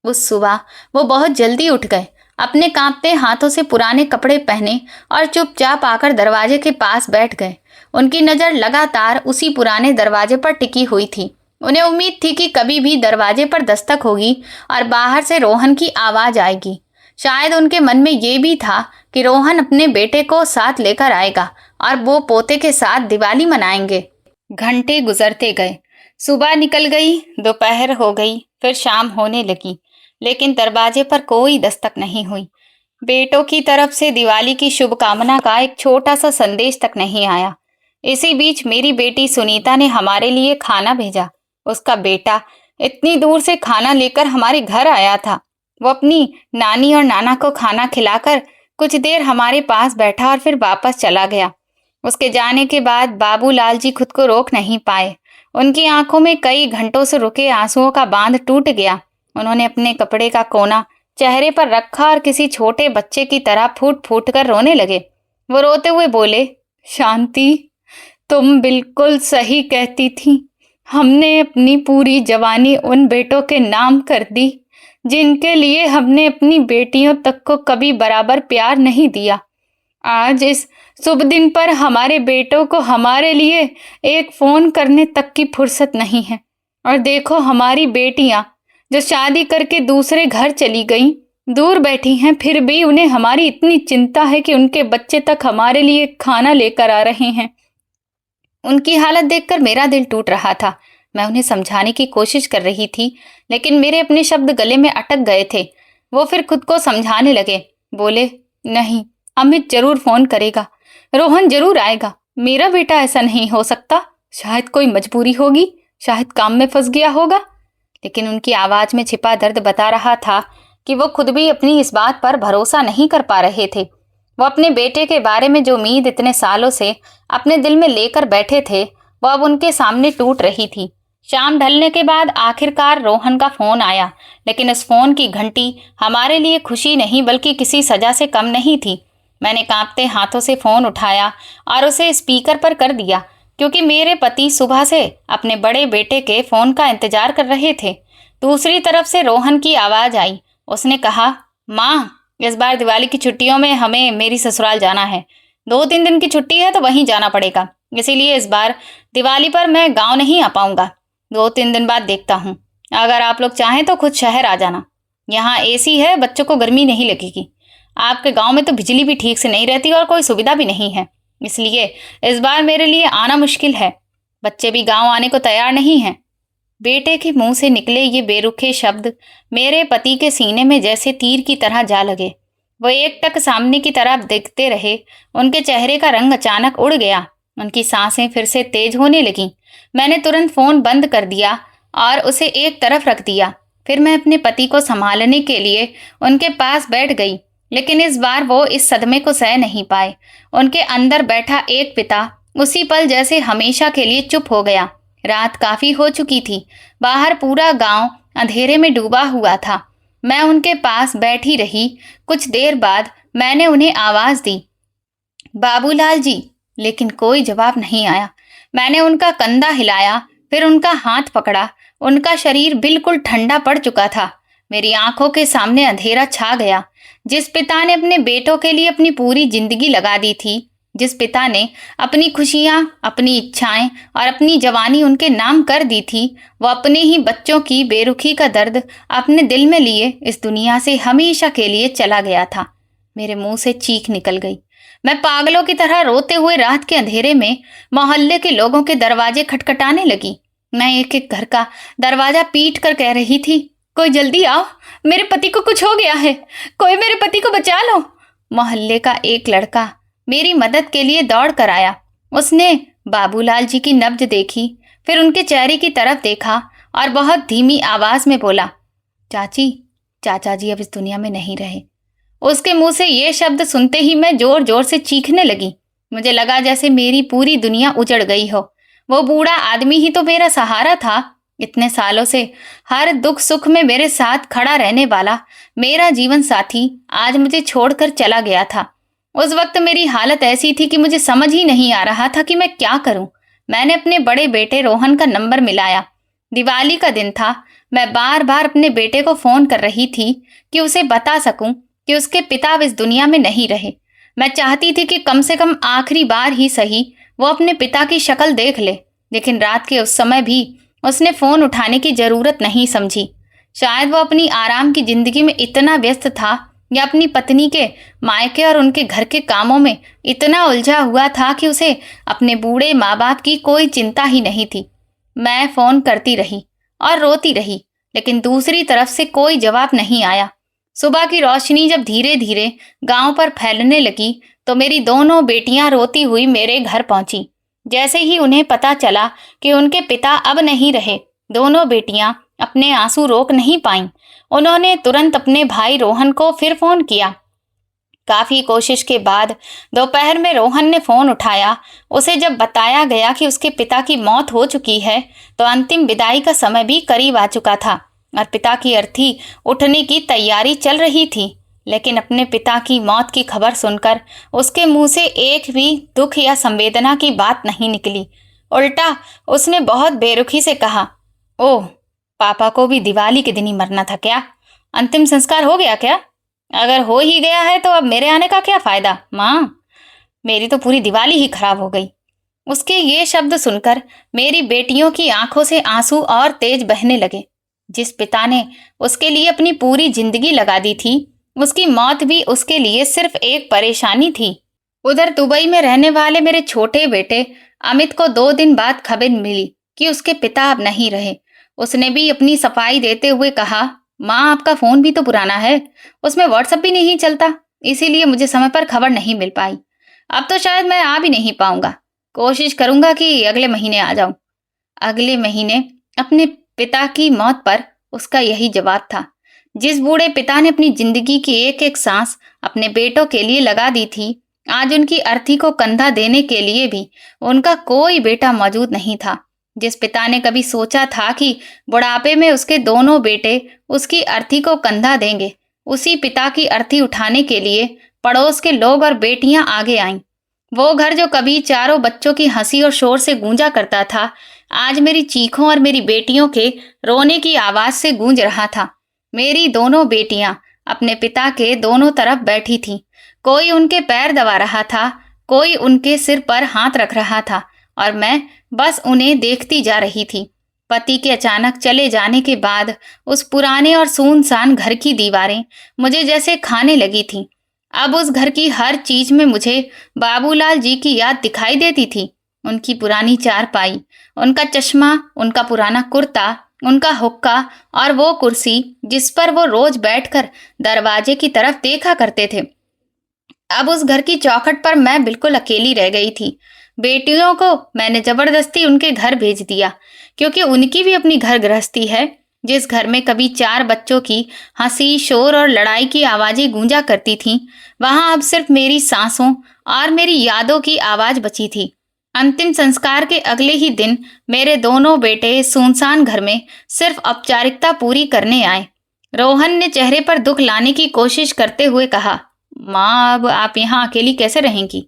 उस सुबह वो बहुत जल्दी उठ गए, अपने कांपते हाथों से पुराने कपड़े पहने और चुपचाप आकर दरवाजे के पास बैठ गए। उनकी नज़र लगातार उसी पुराने दरवाजे पर टिकी हुई थी। उन्हें उम्मीद थी कि कभी भी दरवाजे पर दस्तक होगी और बाहर से रोहन की आवाज़ आएगी। शायद उनके मन में ये भी था कि रोहन अपने बेटे को साथ लेकर आएगा और वो पोते के साथ दिवाली मनाएंगे। घंटे गुजरते गए, सुबह निकल गई, दोपहर हो गई, फिर शाम होने लगी, लेकिन दरवाजे पर कोई दस्तक नहीं हुई। बेटों की तरफ से दिवाली की शुभकामना का एक छोटा सा संदेश तक नहीं आया। इसी बीच मेरी बेटी सुनीता ने हमारे लिए खाना भेजा। उसका बेटा इतनी दूर से खाना लेकर हमारे घर आया था। वो अपनी नानी और नाना को खाना खिलाकर कुछ देर हमारे पास बैठा और फिर वापस चला गया। उसके जाने के बाद बाबूलाल जी खुद को रोक नहीं पाए। उनकी आंखों में कई घंटों से रुके आंसुओं का बांध टूट गया। उन्होंने अपने कपड़े का कोना चेहरे पर रखा और किसी छोटे बच्चे की तरह फूट फूट कर रोने लगे। वो रोते हुए बोले, शांति, तुम बिल्कुल सही कहती थी। हमने अपनी पूरी जवानी उन बेटों के नाम कर दी जिनके लिए हमने अपनी बेटियों तक को कभी बराबर प्यार नहीं दिया। आज इस शुभ दिन पर हमारे बेटों को हमारे लिए एक फोन करने तक की फुर्सत नहीं है। और देखो, हमारी बेटियां जो शादी करके दूसरे घर चली गईं, दूर बैठी हैं, फिर भी उन्हें हमारी इतनी चिंता है कि उनके बच्चे तक हमारे लिए खाना लेकर आ रहे हैं। उनकी हालत देखकर मेरा दिल टूट रहा था। मैं उन्हें समझाने की कोशिश कर रही थी, लेकिन मेरे अपने शब्द गले में अटक गए थे। वो फिर खुद को समझाने लगे, बोले, नहीं, अमित जरूर फोन करेगा, रोहन जरूर आएगा, मेरा बेटा ऐसा नहीं हो सकता। शायद कोई मजबूरी होगी, शायद काम में फंस गया होगा। लेकिन उनकी आवाज में छिपा दर्द बता रहा था कि वो खुद भी अपनी इस बात पर भरोसा नहीं कर पा रहे थे। वो अपने बेटे के बारे में जो उम्मीद इतने सालों से अपने दिल में लेकर बैठे थे, वो अब उनके सामने टूट रही थी। शाम ढलने के बाद आखिरकार रोहन का फोन आया, लेकिन इस फोन की घंटी हमारे लिए खुशी नहीं बल्कि किसी सजा से कम नहीं थी। मैंने कांपते हाथों से फोन उठाया और उसे स्पीकर पर कर दिया, क्योंकि मेरे पति सुबह से अपने बड़े बेटे के फोन का इंतजार कर रहे थे। दूसरी तरफ से रोहन की आवाज आई। उसने कहा, माँ, इस बार दिवाली की छुट्टियों में हमें मेरी ससुराल जाना है। 2-3 दिन की छुट्टी है तो वहीं जाना पड़ेगा, इसीलिए इस बार दिवाली पर मैं गांव नहीं आ पाऊंगा। 2-3 दिन बाद देखता हूँ। अगर आप लोग चाहें तो खुद शहर आ जाना। यहाँ एसी है, बच्चों को गर्मी नहीं लगेगी। आपके गांव में तो बिजली भी ठीक से नहीं रहती और कोई सुविधा भी नहीं है, इसलिए इस बार मेरे लिए आना मुश्किल है। बच्चे भी गांव आने को तैयार नहीं हैं। बेटे के मुंह से निकले ये बेरुखे शब्द मेरे पति के सीने में जैसे तीर की तरह जा लगे। वो एकटक सामने की तरफ देखते रहे। उनके चेहरे का रंग अचानक उड़ गया। उनकी सांसें फिर से तेज होने लगीं। मैंने तुरंत फोन बंद कर दिया और उसे एक तरफ रख दिया। फिर मैं अपने पति को संभालने के लिए उनके पास बैठ गई, लेकिन इस बार वो इस सदमे को सह नहीं पाए। उनके अंदर बैठा एक पिता उसी पल जैसे हमेशा के लिए चुप हो गया। रात काफी हो चुकी थी। बाहर पूरा गांव अंधेरे में डूबा हुआ था। मैं उनके पास बैठी रही। कुछ देर बाद मैंने उन्हें आवाज दी, बाबूलाल जी, लेकिन कोई जवाब नहीं आया। मैंने उनका कंधा हिलाया, फिर उनका हाथ पकड़ा। उनका शरीर बिल्कुल ठंडा पड़ चुका था। मेरी आंखों के सामने अंधेरा छा गया। जिस पिता ने अपने बेटों के लिए अपनी पूरी जिंदगी लगा दी थी, जिस पिता ने अपनी खुशियां, अपनी इच्छाएं और अपनी जवानी उनके नाम कर दी थी, वो अपने ही बच्चों की बेरुखी का दर्द अपने दिल में लिए इस दुनिया से हमेशा के लिए चला गया था। मेरे मुंह से चीख निकल गई। मैं पागलों की तरह रोते हुए रात के अंधेरे में मोहल्ले के लोगों के दरवाजे खटखटाने लगी। मैं एक एक घर का दरवाजा पीट कर कह रही थी, कोई जल्दी आओ, मेरे पति को कुछ हो गया है, कोई मेरे पति को बचा लो। मोहल्ले का एक लड़का मेरी मदद के लिए दौड़ कर आया। उसने बाबूलाल जी की नब्ज देखी, फिर उनके चेहरे की तरफ देखा और बहुत धीमी आवाज में बोला, चाची, चाचा जी अब इस दुनिया में नहीं रहे। उसके मुंह से ये शब्द सुनते ही मैं जोर जोर से चीखने लगी। मुझे लगा जैसे मेरी पूरी दुनिया उजड़ गई हो। वो बूढ़ा आदमी ही तो मेरा सहारा था। इतने सालों से हर दुख सुख में मेरे साथ खड़ा रहने वाला मेरा जीवन साथी आज मुझे छोड़कर चला गया था। उस वक्त मेरी हालत ऐसी थी कि मुझे समझ ही नहीं आ रहा था कि मैं क्या करूं। मैंने अपने बड़े बेटे रोहन का नंबर मिलाया। दिवाली का दिन था। मैं बार बार अपने बेटे को फोन कर रही थी कि उसे बता सकूं कि उसके पिता अब इस दुनिया में नहीं रहे। मैं चाहती थी कि कम से कम आखिरी बार ही सही वो अपने पिता की शक्ल देख ले, लेकिन रात के उस समय भी उसने फोन उठाने की जरूरत नहीं समझी। शायद वो अपनी आराम की जिंदगी में इतना व्यस्त था या अपनी पत्नी के मायके और उनके घर के कामों में इतना उलझा हुआ था कि उसे अपने बूढ़े माँ बाप की कोई चिंता ही नहीं थी। मैं फोन करती रही और रोती रही, लेकिन दूसरी तरफ से कोई जवाब नहीं आया। सुबह की रोशनी जब धीरे धीरे गांव पर फैलने लगी तो मेरी दोनों बेटियां रोती हुई मेरे घर पहुंची। जैसे ही उन्हें पता चला कि उनके पिता अब नहीं रहे, दोनों बेटियां अपने आंसू रोक नहीं पाईं। उन्होंने तुरंत अपने भाई रोहन को फिर फोन किया। काफी कोशिश के बाद दोपहर में रोहन ने फोन उठाया। उसे जब बताया गया कि उसके पिता की मौत हो चुकी है तो अंतिम विदाई का समय भी करीब आ चुका था और पिता की अर्थी उठने की तैयारी चल रही थी। लेकिन अपने पिता की मौत की खबर सुनकर उसके मुंह से एक भी दुख या संवेदना की बात नहीं निकली। उल्टा उसने बहुत बेरुखी से कहा, ओह, पापा को भी दिवाली के दिन ही मरना था क्या? अंतिम संस्कार हो गया क्या? अगर हो ही गया है तो अब मेरे आने का क्या फायदा? माँ, मेरी तो पूरी दिवाली ही खराब हो गई। उसके ये शब्द सुनकर मेरी बेटियों की आंखों से आंसू और तेज बहने लगे। जिस पिता ने उसके लिए अपनी पूरी जिंदगी लगा दी थी, उसकी मौत भी उसके लिए सिर्फ एक परेशानी थी। उधर दुबई में रहने वाले मेरे छोटे बेटे अमित को 2 दिन बाद खबर मिली कि उसके पिता अब नहीं रहे। उसने भी अपनी सफाई देते हुए कहा, माँ, आपका फोन भी तो पुराना है, उसमें व्हाट्सएप भी नहीं चलता, इसीलिए मुझे समय पर खबर नहीं मिल पाई। अब तो शायद मैं आ भी नहीं पाऊंगा। कोशिश करूंगा कि अगले महीने आ जाऊं। अगले महीने अपने पिता की मौत पर उसका यही जवाब था। जिस बूढ़े पिता ने अपनी जिंदगी की एक एक सांस अपने बेटों के लिए लगा दी थी, आज उनकी अर्थी को कंधा देने के लिए भी उनका कोई बेटा मौजूद नहीं था। जिस पिता ने कभी सोचा था कि बुढ़ापे में उसके दोनों बेटे उसकी अर्थी को कंधा देंगे, उसी पिता की अर्थी उठाने के लिए पड़ोस के लोग और बेटियां आगे आईं। वो घर जो कभी चारों बच्चों की हंसी और शोर से गूंजा करता था, आज मेरी चीखों और मेरी बेटियों के रोने की आवाज से गूंज रहा था। मेरी दोनों बेटियां अपने पिता के दोनों तरफ बैठी थीं। कोई उनके पैर दबा रहा था, कोई उनके सिर पर हाथ रख रहा था और मैं बस उन्हें देखती जा रही थी। पति के अचानक चले जाने के बाद उस पुराने और सुनसान घर की दीवारें मुझे जैसे खाने लगी थीं। अब उस घर की हर चीज में मुझे बाबूलाल जी की याद दिखाई देती थी। उनकी पुरानी चारपाई, उनका चश्मा, उनका पुराना कुर्ता, उनका हुक्का और वो कुर्सी जिस पर वो रोज बैठकर दरवाजे की तरफ देखा करते थे। अब उस घर की चौखट पर मैं बिल्कुल अकेली रह गई थी। बेटियों को मैंने जबरदस्ती उनके घर भेज दिया, क्योंकि उनकी भी अपनी घर गृहस्थी है। जिस घर में कभी 4 बच्चों की हंसी, शोर और लड़ाई की आवाजें गूंजा करती थीं, वहां अब सिर्फ मेरी सांसों और मेरी यादों की आवाज बची थी। अंतिम संस्कार के अगले ही दिन मेरे दोनों बेटे सुनसान घर में सिर्फ औपचारिकता पूरी करने आए। रोहन ने चेहरे पर दुख लाने की कोशिश करते हुए कहा, माँ, अब आप यहाँ अकेली कैसे रहेंगी?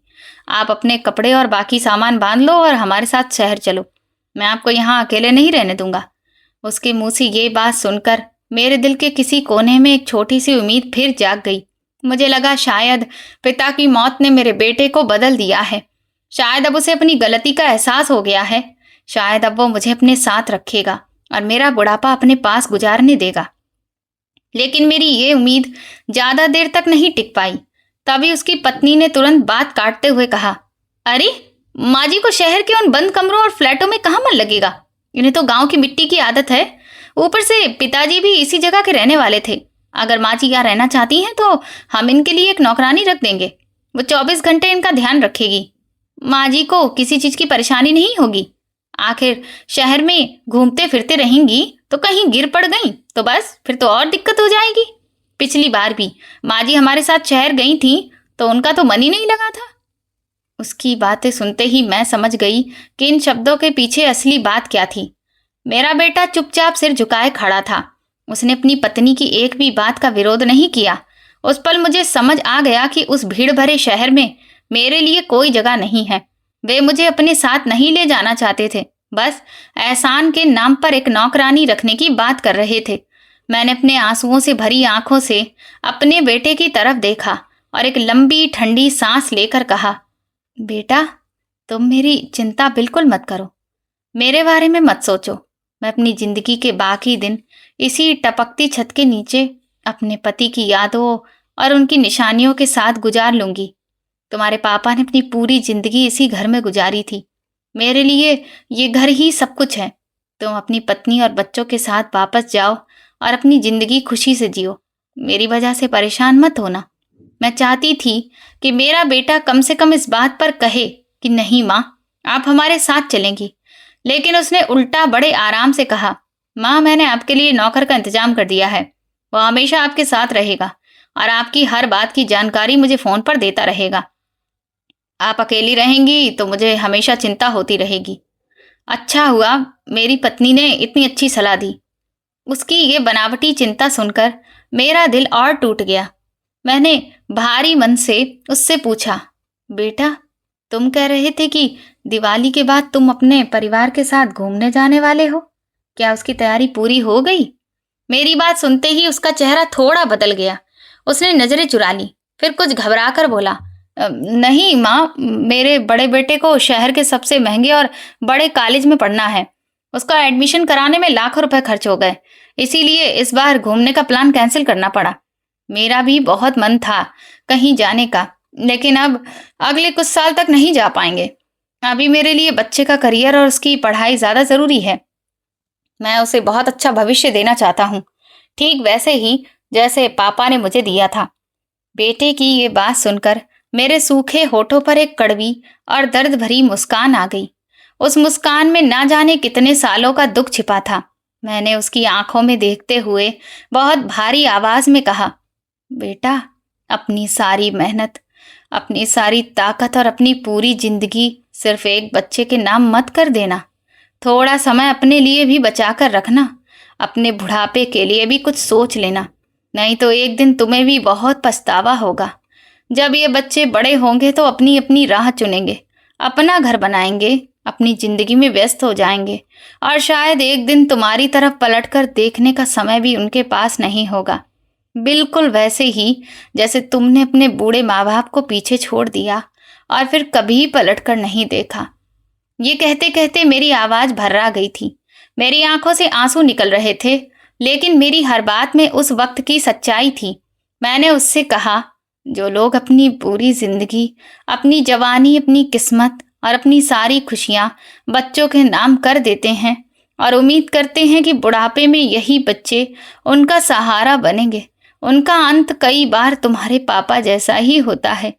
आप अपने कपड़े और बाकी सामान बांध लो और हमारे साथ शहर चलो। मैं आपको यहाँ अकेले नहीं रहने दूंगा। उसके मुंह से ये बात सुनकर मेरे दिल के किसी कोने में एक छोटी सी उम्मीद फिर जाग गई। मुझे लगा शायद पिता की मौत ने मेरे बेटे को बदल दिया है। शायद अब उसे अपनी गलती का एहसास हो गया है। शायद अब वो मुझे अपने साथ रखेगा और मेरा बुढ़ापा अपने पास गुजारने देगा। लेकिन मेरी ये उम्मीद ज्यादा देर तक नहीं टिक पाई। तभी उसकी पत्नी ने तुरंत बात काटते हुए कहा, अरे, माँ जी को शहर के उन बंद कमरों और फ्लैटों में कहाँ मन लगेगा? इन्हें तो गांव की मिट्टी की आदत है। ऊपर से पिताजी भी इसी जगह के रहने वाले थे। अगर माँ जी यहाँ रहना चाहती हैं तो हम इनके लिए एक नौकरानी रख देंगे। वो 24 घंटे इनका ध्यान रखेगी। माँ जी को किसी चीज की परेशानी नहीं होगी। आखिर शहर में घूमते फिरते रहेंगी तो कहीं गिर पड़ गई तो बस फिर तो और दिक्कत हो जाएगी। पिछली बार भी माँ जी हमारे साथ शहर गई थी तो उनका तो मन ही नहीं लगा था। उसकी बातें सुनते ही मैं समझ गई कि इन शब्दों के पीछे असली बात क्या थी। मेरा बेटा चुपचाप सिर झुकाए खड़ा था। उसने अपनी पत्नी की एक भी बात का विरोध नहीं किया। उस पल मुझे समझ आ गया कि उस भीड़ भरे शहर में मेरे लिए कोई जगह नहीं है। वे मुझे अपने साथ नहीं ले जाना चाहते थे, बस एहसान के नाम पर एक नौकरानी रखने की बात कर रहे थे। मैंने अपने आंसुओं से भरी आंखों से अपने बेटे की तरफ देखा और एक लंबी ठंडी सांस लेकर कहा, बेटा, तुम मेरी चिंता बिल्कुल मत करो। मेरे बारे में मत सोचो। मैं अपनी जिंदगी के बाकी दिन इसी टपकती छत के नीचे अपने पति की यादों और उनकी निशानियों के साथ गुजार लूंगी। तुम्हारे पापा ने अपनी पूरी जिंदगी इसी घर में गुजारी थी। मेरे लिए ये घर ही सब कुछ है। तुम अपनी पत्नी और बच्चों के साथ वापस जाओ और अपनी जिंदगी खुशी से जियो। मेरी वजह से परेशान मत होना। मैं चाहती थी कि मेरा बेटा कम से कम इस बात पर कहे कि नहीं माँ, आप हमारे साथ चलेंगी। लेकिन उसने उल्टा बड़े आराम से कहा, माँ, मैंने आपके लिए नौकर का इंतजाम कर दिया है। वो हमेशा आपके साथ रहेगा और आपकी हर बात की जानकारी मुझे फोन पर देता रहेगा। आप अकेली रहेंगी तो मुझे हमेशा चिंता होती रहेगी। अच्छा हुआ मेरी पत्नी ने इतनी अच्छी सलाह दी। उसकी ये बनावटी चिंता सुनकर मेरा दिल और टूट गया। मैंने भारी मन से उससे पूछा, बेटा, तुम कह रहे थे कि दिवाली के बाद तुम अपने परिवार के साथ घूमने जाने वाले हो। क्या उसकी तैयारी पूरी हो गई? मेरी बात सुनते ही उसका चेहरा थोड़ा बदल गया। उसने नजरें चुरा ली, फिर कुछ घबराकर बोला, नहीं माँ, मेरे बड़े बेटे को शहर के सबसे महंगे और बड़े कॉलेज में पढ़ना है। उसका एडमिशन कराने में लाखों रुपए खर्च हो गए, इसीलिए इस बार घूमने का प्लान कैंसिल करना पड़ा। मेरा भी बहुत मन था कहीं जाने का, लेकिन अब अगले कुछ साल तक नहीं जा पाएंगे। अभी मेरे लिए बच्चे का करियर और उसकी पढ़ाई ज्यादा जरूरी है। मैं उसे बहुत अच्छा भविष्य देना चाहता हूँ, ठीक वैसे ही जैसे पापा ने मुझे दिया था। बेटे की ये बात सुनकर मेरे सूखे होठों पर एक कड़वी और दर्द भरी मुस्कान आ गई। उस मुस्कान में ना जाने कितने सालों का दुख छिपा था। मैंने उसकी आंखों में देखते हुए बहुत भारी आवाज में कहा, बेटा, अपनी सारी मेहनत, अपनी सारी ताकत और अपनी पूरी जिंदगी सिर्फ एक बच्चे के नाम मत कर देना। थोड़ा समय अपने लिए भी बचा कर रखना। अपने बुढ़ापे के लिए भी कुछ सोच लेना, नहीं तो एक दिन तुम्हें भी बहुत पछतावा होगा। जब ये बच्चे बड़े होंगे तो अपनी अपनी राह चुनेंगे, अपना घर बनाएंगे, अपनी जिंदगी में व्यस्त हो जाएंगे और शायद एक दिन तुम्हारी तरफ पलटकर देखने का समय भी उनके पास नहीं होगा। बिल्कुल वैसे ही जैसे तुमने अपने बूढ़े माँ बाप को पीछे छोड़ दिया और फिर कभी पलटकर नहीं देखा। ये कहते कहते मेरी आवाज भर्रा गई थी। मेरी आंखों से आंसू निकल रहे थे, लेकिन मेरी हर बात में उस वक्त की सच्चाई थी। मैंने उससे कहा, जो लोग अपनी पूरी जिंदगी, अपनी जवानी, अपनी किस्मत और अपनी सारी खुशियां बच्चों के नाम कर देते हैं, और उम्मीद करते हैं कि बुढ़ापे में यही बच्चे उनका सहारा बनेंगे। उनका अंत कई बार तुम्हारे पापा जैसा ही होता है।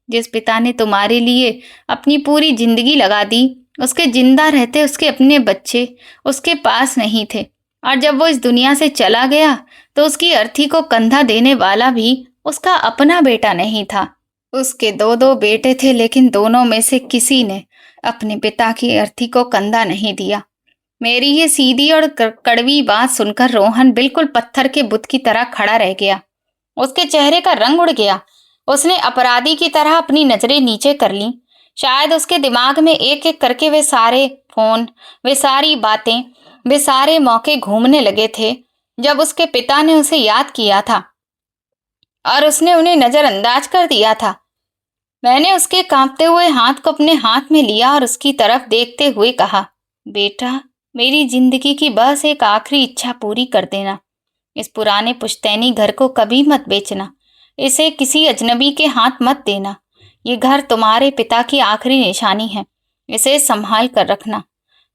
जिस पिता ने तुम्हारे लिए अपनी पूरी जिंदगी लगा दी, उसके जिंदा रहते उसके अपने बच्चे उसके पास नहीं थे, और जब वो इस दुनिया से चला गया तो उसकी अर्थी को कंधा देने वाला भी उसका अपना बेटा नहीं था। उसके दो दो बेटे थे, लेकिन दोनों में से किसी ने अपने पिता की अर्थी को कंधा नहीं दिया। मेरी ये सीधी और कड़वी बात सुनकर रोहन बिल्कुल पत्थर के बुत की तरह खड़ा रह गया। उसके चेहरे का रंग उड़ गया। उसने अपराधी की तरह अपनी नजरें नीचे कर लीं। शायद उसके दिमाग में एक एक करके वे सारे फोन, वे सारी बातें, वे सारे मौके घूमने लगे थे जब उसके पिता ने उसे याद किया था और उसने उन्हें नजरअंदाज कर दिया था। मैंने उसके कांपते हुए हाथ को अपने हाथ में लिया और उसकी तरफ देखते हुए कहा, बेटा, मेरी जिंदगी की बस एक आखिरी इच्छा पूरी कर देना। इस पुराने पुश्तैनी घर को कभी मत बेचना। इसे किसी अजनबी के हाथ मत देना। ये घर तुम्हारे पिता की आखिरी निशानी है। इसे संभाल कर रखना।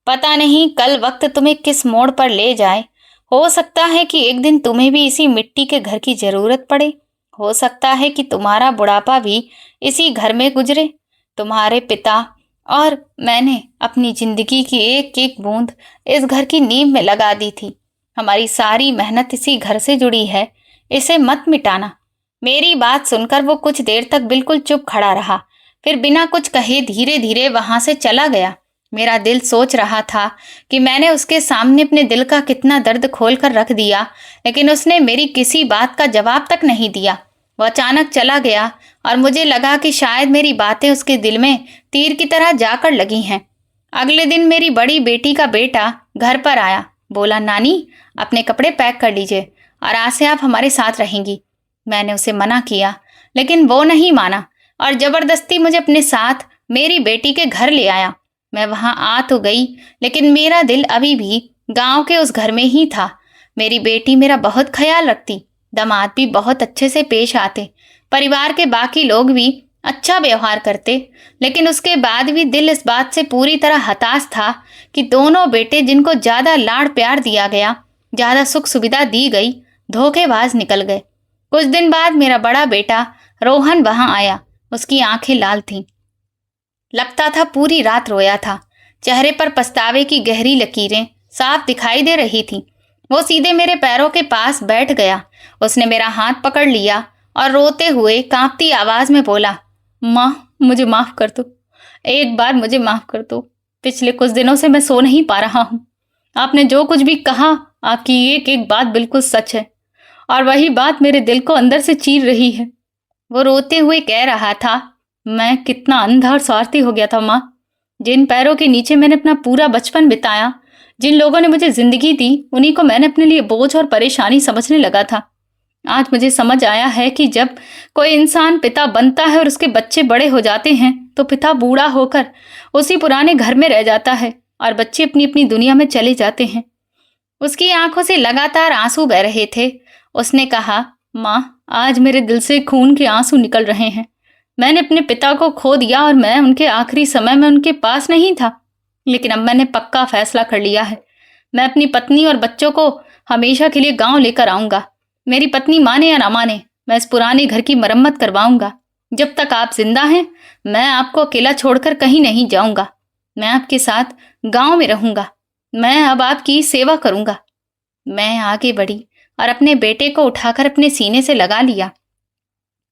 पता नहीं कल वक्त तुम्हें किस मोड़ पर ले जाए। हो सकता है कि एक दिन तुम्हें भी इसी मिट्टी के घर की जरूरत पड़े। हो सकता है कि तुम्हारा बुढ़ापा भी इसी घर में गुजरे। तुम्हारे पिता और मैंने अपनी जिंदगी की एक एक बूंद इस घर की नींव में लगा दी थी। हमारी सारी मेहनत इसी घर से जुड़ी है। इसे मत मिटाना। मेरी बात सुनकर वो कुछ देर तक बिल्कुल चुप खड़ा रहा, फिर बिना कुछ कहे धीरे धीरे वहां से चला गया। मेरा दिल सोच रहा था कि मैंने उसके सामने अपने दिल का कितना दर्द खोल कर रख दिया, लेकिन उसने मेरी किसी बात का जवाब तक नहीं दिया। वो अचानक चला गया और मुझे लगा कि शायद मेरी बातें उसके दिल में तीर की तरह जाकर लगी हैं। अगले दिन मेरी बड़ी बेटी का बेटा घर पर आया। बोला, नानी, अपने कपड़े पैक कर लीजिए और आज से आप हमारे साथ रहेंगी। मैंने उसे मना किया, लेकिन वो नहीं माना और जबरदस्ती मुझे अपने साथ मेरी बेटी के घर ले आया। मैं वहां आ तो गई, लेकिन मेरा दिल अभी भी गांव के उस घर में ही था। मेरी बेटी मेरा बहुत ख्याल रखती, दामाद भी बहुत अच्छे से पेश आते, परिवार के बाकी लोग भी अच्छा व्यवहार करते, लेकिन उसके बाद भी दिल इस बात से पूरी तरह हताश था कि दोनों बेटे जिनको ज्यादा लाड़ प्यार दिया गया, ज्यादा सुख सुविधा दी गई, धोखेबाज निकल गए। कुछ दिन बाद मेरा बड़ा बेटा रोहन वहां आया। उसकी आंखें लाल थीं। लगता था पूरी रात रोया था। चेहरे पर पछतावे की गहरी लकीरें साफ दिखाई दे रही थीं। वो सीधे मेरे पैरों के पास बैठ गया। उसने मेरा हाथ पकड़ लिया और रोते हुए कांपती आवाज में बोला, माँ, मुझे माफ कर दो। एक बार मुझे माफ कर दो। पिछले कुछ दिनों से मैं सो नहीं पा रहा हूँ। आपने जो कुछ भी कहा, आपकी एक एक बात बिल्कुल सच है और वही बात मेरे दिल को अंदर से चीर रही है। वो रोते हुए कह रहा था, मैं कितना अंधा और स्वार्थी हो गया था माँ। जिन पैरों के नीचे मैंने अपना पूरा बचपन बिताया, जिन लोगों ने मुझे जिंदगी दी, उन्हीं को मैंने अपने लिए बोझ और परेशानी समझने लगा था। आज मुझे समझ आया है कि जब कोई इंसान पिता बनता है और उसके बच्चे बड़े हो जाते हैं, तो पिता बूढ़ा होकर उसी पुराने घर में रह जाता है और बच्चे अपनी अपनी दुनिया में चले जाते हैं। उसकी आंखों से लगातार आंसू बह रहे थे। उसने कहा, माँ, आज मेरे दिल से खून के आंसू निकल रहे हैं। मैंने अपने पिता को खो दिया और मैं उनके आखिरी समय में उनके पास नहीं था, लेकिन अब मैंने पक्का फैसला कर लिया है। मैं अपनी पत्नी और बच्चों को हमेशा के लिए गांव लेकर आऊंगा। मेरी पत्नी माने या ना माने, मैं इस पुराने घर की मरम्मत करवाऊंगा। जब तक आप जिंदा हैं, मैं आपको अकेला छोड़कर कहीं नहीं जाऊंगा। मैं आपके साथ गांव में रहूंगा। मैं अब आपकी सेवा करूंगा। मैं आगे बढ़ी और अपने बेटे को उठाकर अपने सीने से लगा लिया।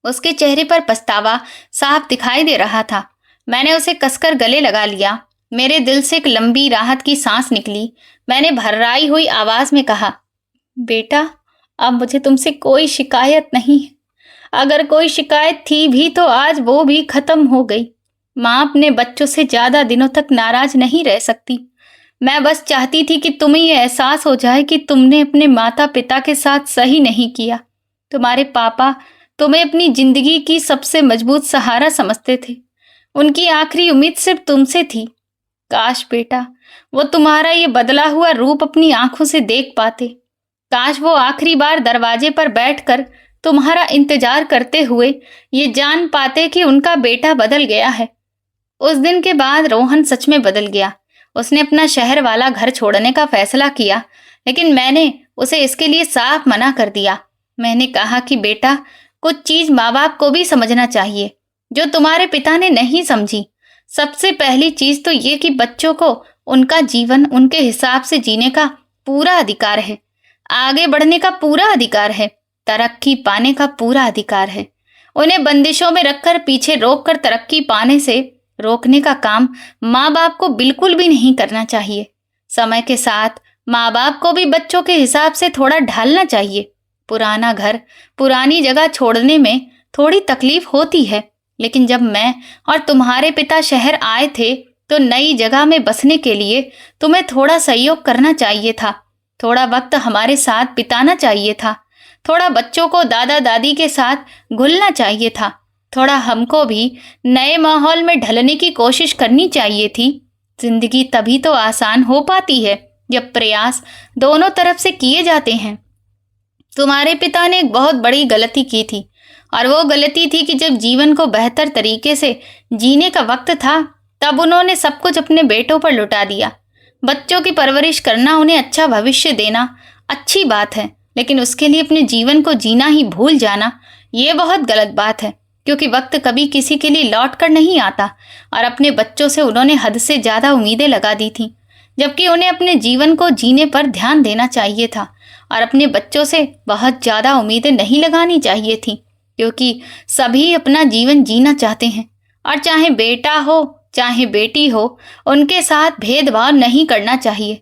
उसके चेहरे पर पछतावा साफ दिखाई दे रहा था। मैंने उसे कसकर गले लगा लिया। मेरे दिल से एक लंबी राहत की सांस निकली। मैंने भर्राई हुई आवाज में कहा, बेटा, अब मुझे तुमसे कोई शिकायत नहीं है। अगर कोई शिकायत थी भी तो आज वो भी खत्म हो गई। माँ अपने बच्चों से ज्यादा दिनों तक नाराज नहीं रह सकती। मैं बस चाहती थी कि तुम्हें ये एहसास हो जाए कि तुमने अपने माता पिता के साथ सही नहीं किया। तुम्हारे पापा तुम्हें अपनी जिंदगी की सबसे मजबूत सहारा समझते थे। उनकी आखिरी उम्मीद सिर्फ तुमसे थी। काश बेटा, वो तुम्हारा ये बदला हुआ रूप अपनी आंखों से देख पाते। काश वो आखिरी बार दरवाजे पर बैठकर तुम्हारा इंतजार करते हुए ये जान पाते कि उनका बेटा बदल गया है। उस दिन के बाद रोहन सच में बदल गया। उसने अपना शहर वाला घर छोड़ने का फैसला किया, लेकिन मैंने उसे इसके लिए साफ मना कर दिया। मैंने कहा कि बेटा, कुछ चीज माँ बाप को भी समझना चाहिए जो तुम्हारे पिता ने नहीं समझी। सबसे पहली चीज तो ये कि बच्चों को उनका जीवन उनके हिसाब से जीने का पूरा अधिकार है, आगे बढ़ने का पूरा अधिकार है, तरक्की पाने का पूरा अधिकार है। उन्हें बंदिशों में रखकर पीछे रोककर तरक्की पाने से रोकने का काम माँ बाप को बिल्कुल भी नहीं करना चाहिए। समय के साथ माँ बाप को भी बच्चों के हिसाब से थोड़ा ढालना चाहिए। पुराना घर, पुरानी जगह छोड़ने में थोड़ी तकलीफ होती है, लेकिन जब मैं और तुम्हारे पिता शहर आए थे तो नई जगह में बसने के लिए तुम्हें थोड़ा सहयोग करना चाहिए था, थोड़ा वक्त हमारे साथ बिताना चाहिए था, थोड़ा बच्चों को दादा दादी के साथ घुलना चाहिए था, थोड़ा हमको भी नए माहौल में ढलने की कोशिश करनी चाहिए थी। जिंदगी तभी तो आसान हो पाती है जब प्रयास दोनों तरफ से किए जाते हैं। तुम्हारे पिता ने एक बहुत बड़ी गलती की थी, और वो गलती थी कि जब जीवन को बेहतर तरीके से जीने का वक्त था तब उन्होंने सब कुछ अपने बेटों पर लुटा दिया। बच्चों की परवरिश करना, उन्हें अच्छा भविष्य देना अच्छी बात है, लेकिन उसके लिए अपने जीवन को जीना ही भूल जाना ये बहुत गलत बात है, क्योंकि वक्त कभी किसी के लिए लौट कर नहीं आता। और अपने बच्चों से उन्होंने हद से ज़्यादा उम्मीदें लगा दी थी, जबकि उन्हें अपने जीवन को जीने पर ध्यान देना चाहिए था और अपने बच्चों से बहुत ज़्यादा उम्मीदें नहीं लगानी चाहिए थी, क्योंकि सभी अपना जीवन जीना चाहते हैं और चाहे बेटा हो चाहे बेटी हो, उनके साथ भेदभाव नहीं करना चाहिए।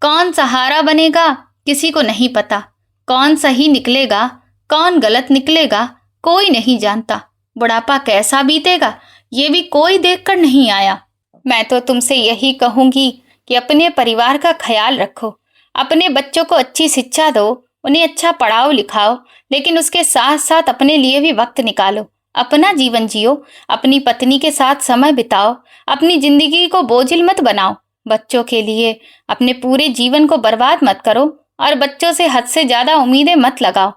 कौन सहारा बनेगा किसी को नहीं पता, कौन सही निकलेगा कौन गलत निकलेगा कोई नहीं जानता, बुढ़ापा कैसा बीतेगा ये भी कोई देखकर नहीं आया। मैं तो तुमसे यही कहूंगी कि अपने परिवार का ख्याल रखो, अपने बच्चों को अच्छी शिक्षा दो, उन्हें अच्छा पढ़ाओ लिखाओ, लेकिन उसके साथ साथ अपने लिए भी वक्त निकालो, अपना जीवन जियो, अपनी पत्नी के साथ समय बिताओ, अपनी जिंदगी को बोझिल मत बनाओ। बच्चों के लिए अपने पूरे जीवन को बर्बाद मत करो और बच्चों से हद से ज्यादा उम्मीदें मत लगाओ।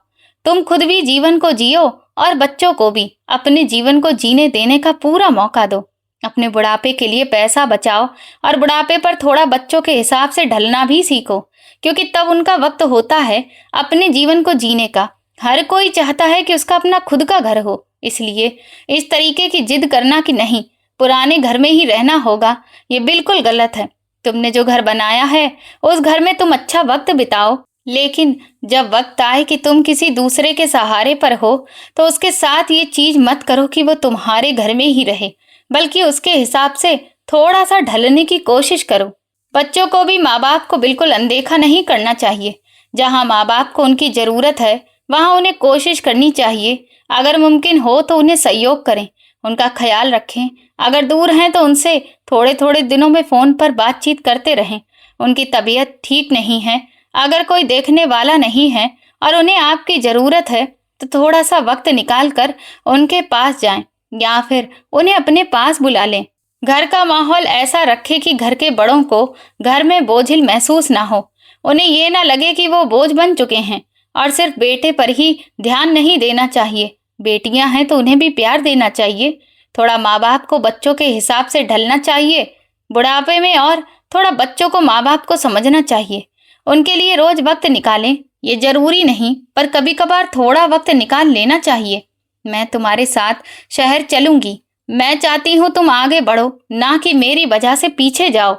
तुम खुद भी जीवन को जियो और बच्चों को भी अपने जीवन को जीने देने का पूरा मौका दो। अपने बुढ़ापे के लिए पैसा बचाओ और बुढ़ापे पर थोड़ा बच्चों के हिसाब से ढलना भी सीखो, क्योंकि तब उनका वक्त होता है अपने जीवन को जीने का। हर कोई चाहता है कि उसका अपना खुद का घर हो, इसलिए इस तरीके की जिद करना कि नहीं पुराने घर में ही रहना होगा, ये बिल्कुल गलत है। तुमने जो घर बनाया है उस घर में तुम अच्छा वक्त बिताओ, लेकिन जब वक्त आए कि तुम किसी दूसरे के सहारे पर हो तो उसके साथ ये चीज मत करो कि वो तुम्हारे घर में ही रहे, बल्कि उसके हिसाब से थोड़ा सा ढलने की कोशिश करो। बच्चों को भी माँ बाप को बिल्कुल अनदेखा नहीं करना चाहिए। जहाँ माँ बाप को उनकी जरूरत है वहाँ उन्हें कोशिश करनी चाहिए, अगर मुमकिन हो तो उन्हें सहयोग करें, उनका ख्याल रखें। अगर दूर हैं तो उनसे थोड़े थोड़े दिनों में फ़ोन पर बातचीत करते रहें। उनकी तबीयत ठीक नहीं है, अगर कोई देखने वाला नहीं है और उन्हें आपकी ज़रूरत है तो थोड़ा सा वक्त निकाल कर उनके पास जाएं या फिर उन्हें अपने पास बुला लें। घर का माहौल ऐसा रखें कि घर के बड़ों को घर में बोझिल महसूस ना हो, उन्हें ये ना लगे कि वो बोझ बन चुके हैं। और सिर्फ बेटे पर ही ध्यान नहीं देना चाहिए, बेटियां हैं तो उन्हें भी प्यार देना चाहिए। थोड़ा माँ बाप को बच्चों के हिसाब से ढलना चाहिए बुढ़ापे में, और थोड़ा बच्चों को माँ बाप को समझना चाहिए। उनके लिए रोज वक्त निकालें, ये जरूरी नहीं पर कभी कभार थोड़ा वक्त निकाल लेना चाहिए। मैं तुम्हारे साथ शहर चलूंगी, मैं चाहती हूँ तुम आगे बढ़ो, ना कि मेरी वजह से पीछे जाओ।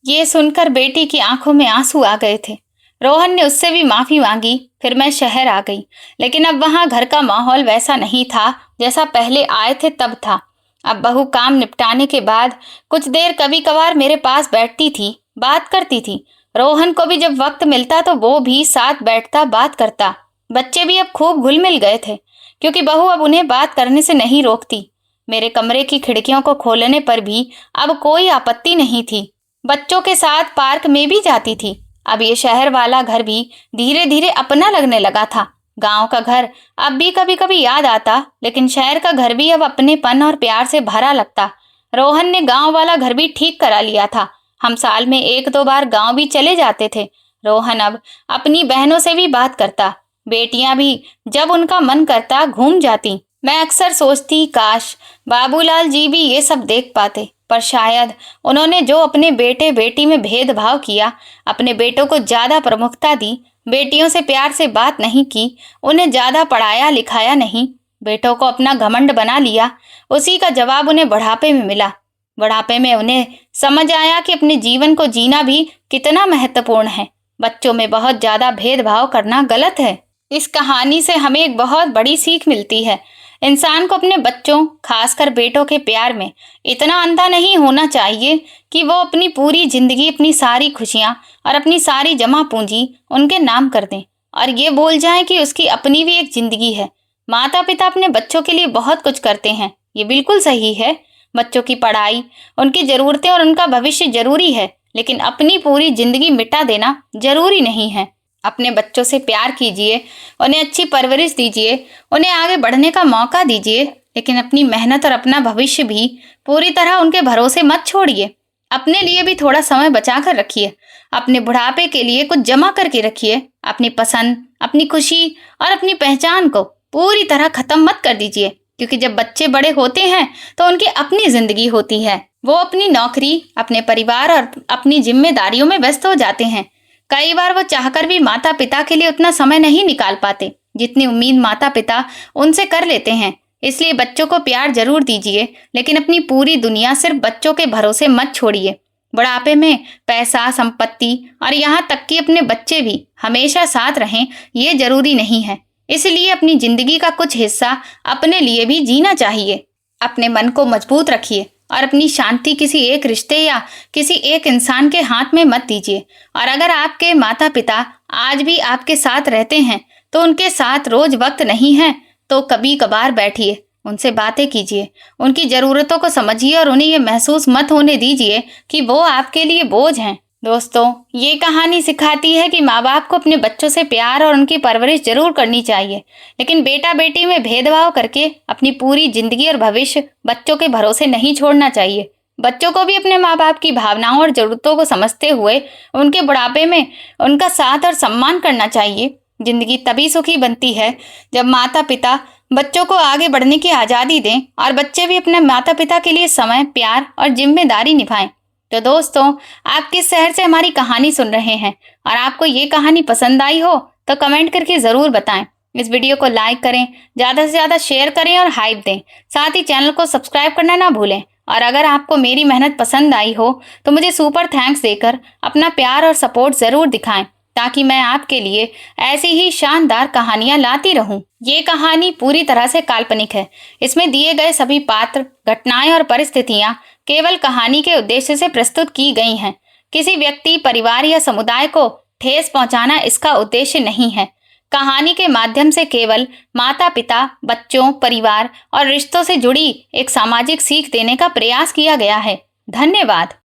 ये सुनकर बेटी की आंखों में आंसू आ गए थे। रोहन ने उससे भी माफी मांगी। फिर मैं शहर आ गई, लेकिन अब वहां घर का माहौल वैसा नहीं था जैसा पहले आए थे तब था। अब बहू काम निपटाने के बाद कुछ देर कभी कभार मेरे पास बैठती थी, बात करती थी। रोहन को भी जब वक्त मिलता तो वो भी साथ बैठता, बात करता। बच्चे भी अब खूब घुल मिल गए थे, क्योंकि बहू अब उन्हें बात करने से नहीं रोकती। मेरे कमरे की खिड़कियों को खोलने पर भी अब कोई आपत्ति नहीं थी। बच्चों के साथ पार्क में भी जाती थी। अब ये शहर वाला घर भी धीरे धीरे अपना लगने लगा था। गांव का घर अब भी कभी कभी याद आता, लेकिन शहर का घर भी अब अपनेपन और प्यार से भरा लगता। रोहन ने गांव वाला घर भी ठीक करा लिया था। हम साल में 1-2 बार गांव भी चले जाते थे। रोहन अब अपनी बहनों से भी बात करता, बेटियां भी जब उनका मन करता घूम जाती। मैं अक्सर सोचती काश बाबूलाल जी भी ये सब देख पाते, पर शायद उन्होंने जो अपने बेटे बेटी में भेदभाव किया, अपने बेटों को ज्यादा प्रमुखता दी, बेटियों से प्यार से बात नहीं की, उन्हें ज्यादा पढ़ाया लिखाया नहीं, बेटों को अपना घमंड बना लिया, उसी का जवाब उन्हें बुढ़ापे में मिला। बुढ़ापे में उन्हें समझ आया कि अपने जीवन को जीना भी कितना महत्वपूर्ण है। बच्चों में बहुत ज्यादा भेदभाव करना गलत है। इस कहानी से हमें एक बहुत बड़ी सीख मिलती है। इंसान को अपने बच्चों, खासकर बेटों के प्यार में इतना अंधा नहीं होना चाहिए कि वो अपनी पूरी जिंदगी, अपनी सारी खुशियां और अपनी सारी जमा पूंजी उनके नाम कर दें और ये बोल जाएं कि उसकी अपनी भी एक जिंदगी है। माता पिता अपने बच्चों के लिए बहुत कुछ करते हैं, ये बिल्कुल सही है। बच्चों की पढ़ाई, उनकी जरूरतें और उनका भविष्य जरूरी है, लेकिन अपनी पूरी जिंदगी मिटा देना जरूरी नहीं है। अपने बच्चों से प्यार कीजिए, उन्हें अच्छी परवरिश दीजिए, उन्हें आगे बढ़ने का मौका दीजिए, लेकिन अपनी मेहनत और अपना भविष्य भी पूरी तरह उनके भरोसे मत छोड़िए। अपने लिए भी थोड़ा समय बचा कर रखिए। अपने बुढ़ापे के लिए कुछ जमा करके रखिए। अपनी पसंद, अपनी खुशी और अपनी पहचान को पूरी तरह खत्म मत कर दीजिए, क्योंकि जब बच्चे बड़े होते हैं तो उनकी अपनी जिंदगी होती है। वो अपनी नौकरी, अपने परिवार और अपनी जिम्मेदारियों में व्यस्त हो जाते हैं। कई बार वो चाहकर भी माता पिता के लिए उतना समय नहीं निकाल पाते जितनी उम्मीद माता पिता उनसे कर लेते हैं। इसलिए बच्चों को प्यार जरूर दीजिए, लेकिन अपनी पूरी दुनिया सिर्फ बच्चों के भरोसे मत छोड़िए। बुढ़ापे में पैसा, संपत्ति और यहाँ तक कि अपने बच्चे भी हमेशा साथ रहें, ये जरूरी नहीं है। इसलिए अपनी जिंदगी का कुछ हिस्सा अपने लिए भी जीना चाहिए। अपने मन को मजबूत रखिए और अपनी शांति किसी एक रिश्ते या किसी एक इंसान के हाथ में मत दीजिए। और अगर आपके माता पिता आज भी आपके साथ रहते हैं तो उनके साथ रोज वक्त नहीं है तो कभी कभार बैठिए, उनसे बातें कीजिए, उनकी जरूरतों को समझिए और उन्हें ये महसूस मत होने दीजिए कि वो आपके लिए बोझ हैं। दोस्तों, ये कहानी सिखाती है कि माँ बाप को अपने बच्चों से प्यार और उनकी परवरिश जरूर करनी चाहिए, लेकिन बेटा बेटी में भेदभाव करके अपनी पूरी जिंदगी और भविष्य बच्चों के भरोसे नहीं छोड़ना चाहिए। बच्चों को भी अपने माँ बाप की भावनाओं और जरूरतों को समझते हुए उनके बुढ़ापे में उनका साथ और सम्मान करना चाहिए। जिंदगी तभी सुखी बनती है जब माता पिता बच्चों को आगे बढ़ने की आज़ादी दें और बच्चे भी अपने माता पिता के लिए समय, प्यार और जिम्मेदारी निभाएं। तो दोस्तों, आप किस शहर से हमारी कहानी सुन रहे हैं और आपको ये कहानी पसंद आई हो तो कमेंट करके ज़रूर बताएं। इस वीडियो को लाइक करें, ज़्यादा से ज़्यादा शेयर करें और हाइप दें। साथ ही चैनल को सब्सक्राइब करना ना भूलें। और अगर आपको मेरी मेहनत पसंद आई हो तो मुझे सुपर थैंक्स देकर अपना प्यार और सपोर्ट ज़रूर दिखाएं, ताकि मैं आपके लिए ऐसी ही शानदार कहानियां लाती रहूं। ये कहानी पूरी तरह से काल्पनिक है। इसमें दिए गए सभी पात्र, घटनाएं और परिस्थितियां केवल कहानी के उद्देश्य से प्रस्तुत की गई हैं। किसी व्यक्ति, परिवार या समुदाय को ठेस पहुंचाना इसका उद्देश्य नहीं है। कहानी के माध्यम से केवल माता पिता, बच्चों, परिवार और रिश्तों से जुड़ी एक सामाजिक सीख देने का प्रयास किया गया है। धन्यवाद।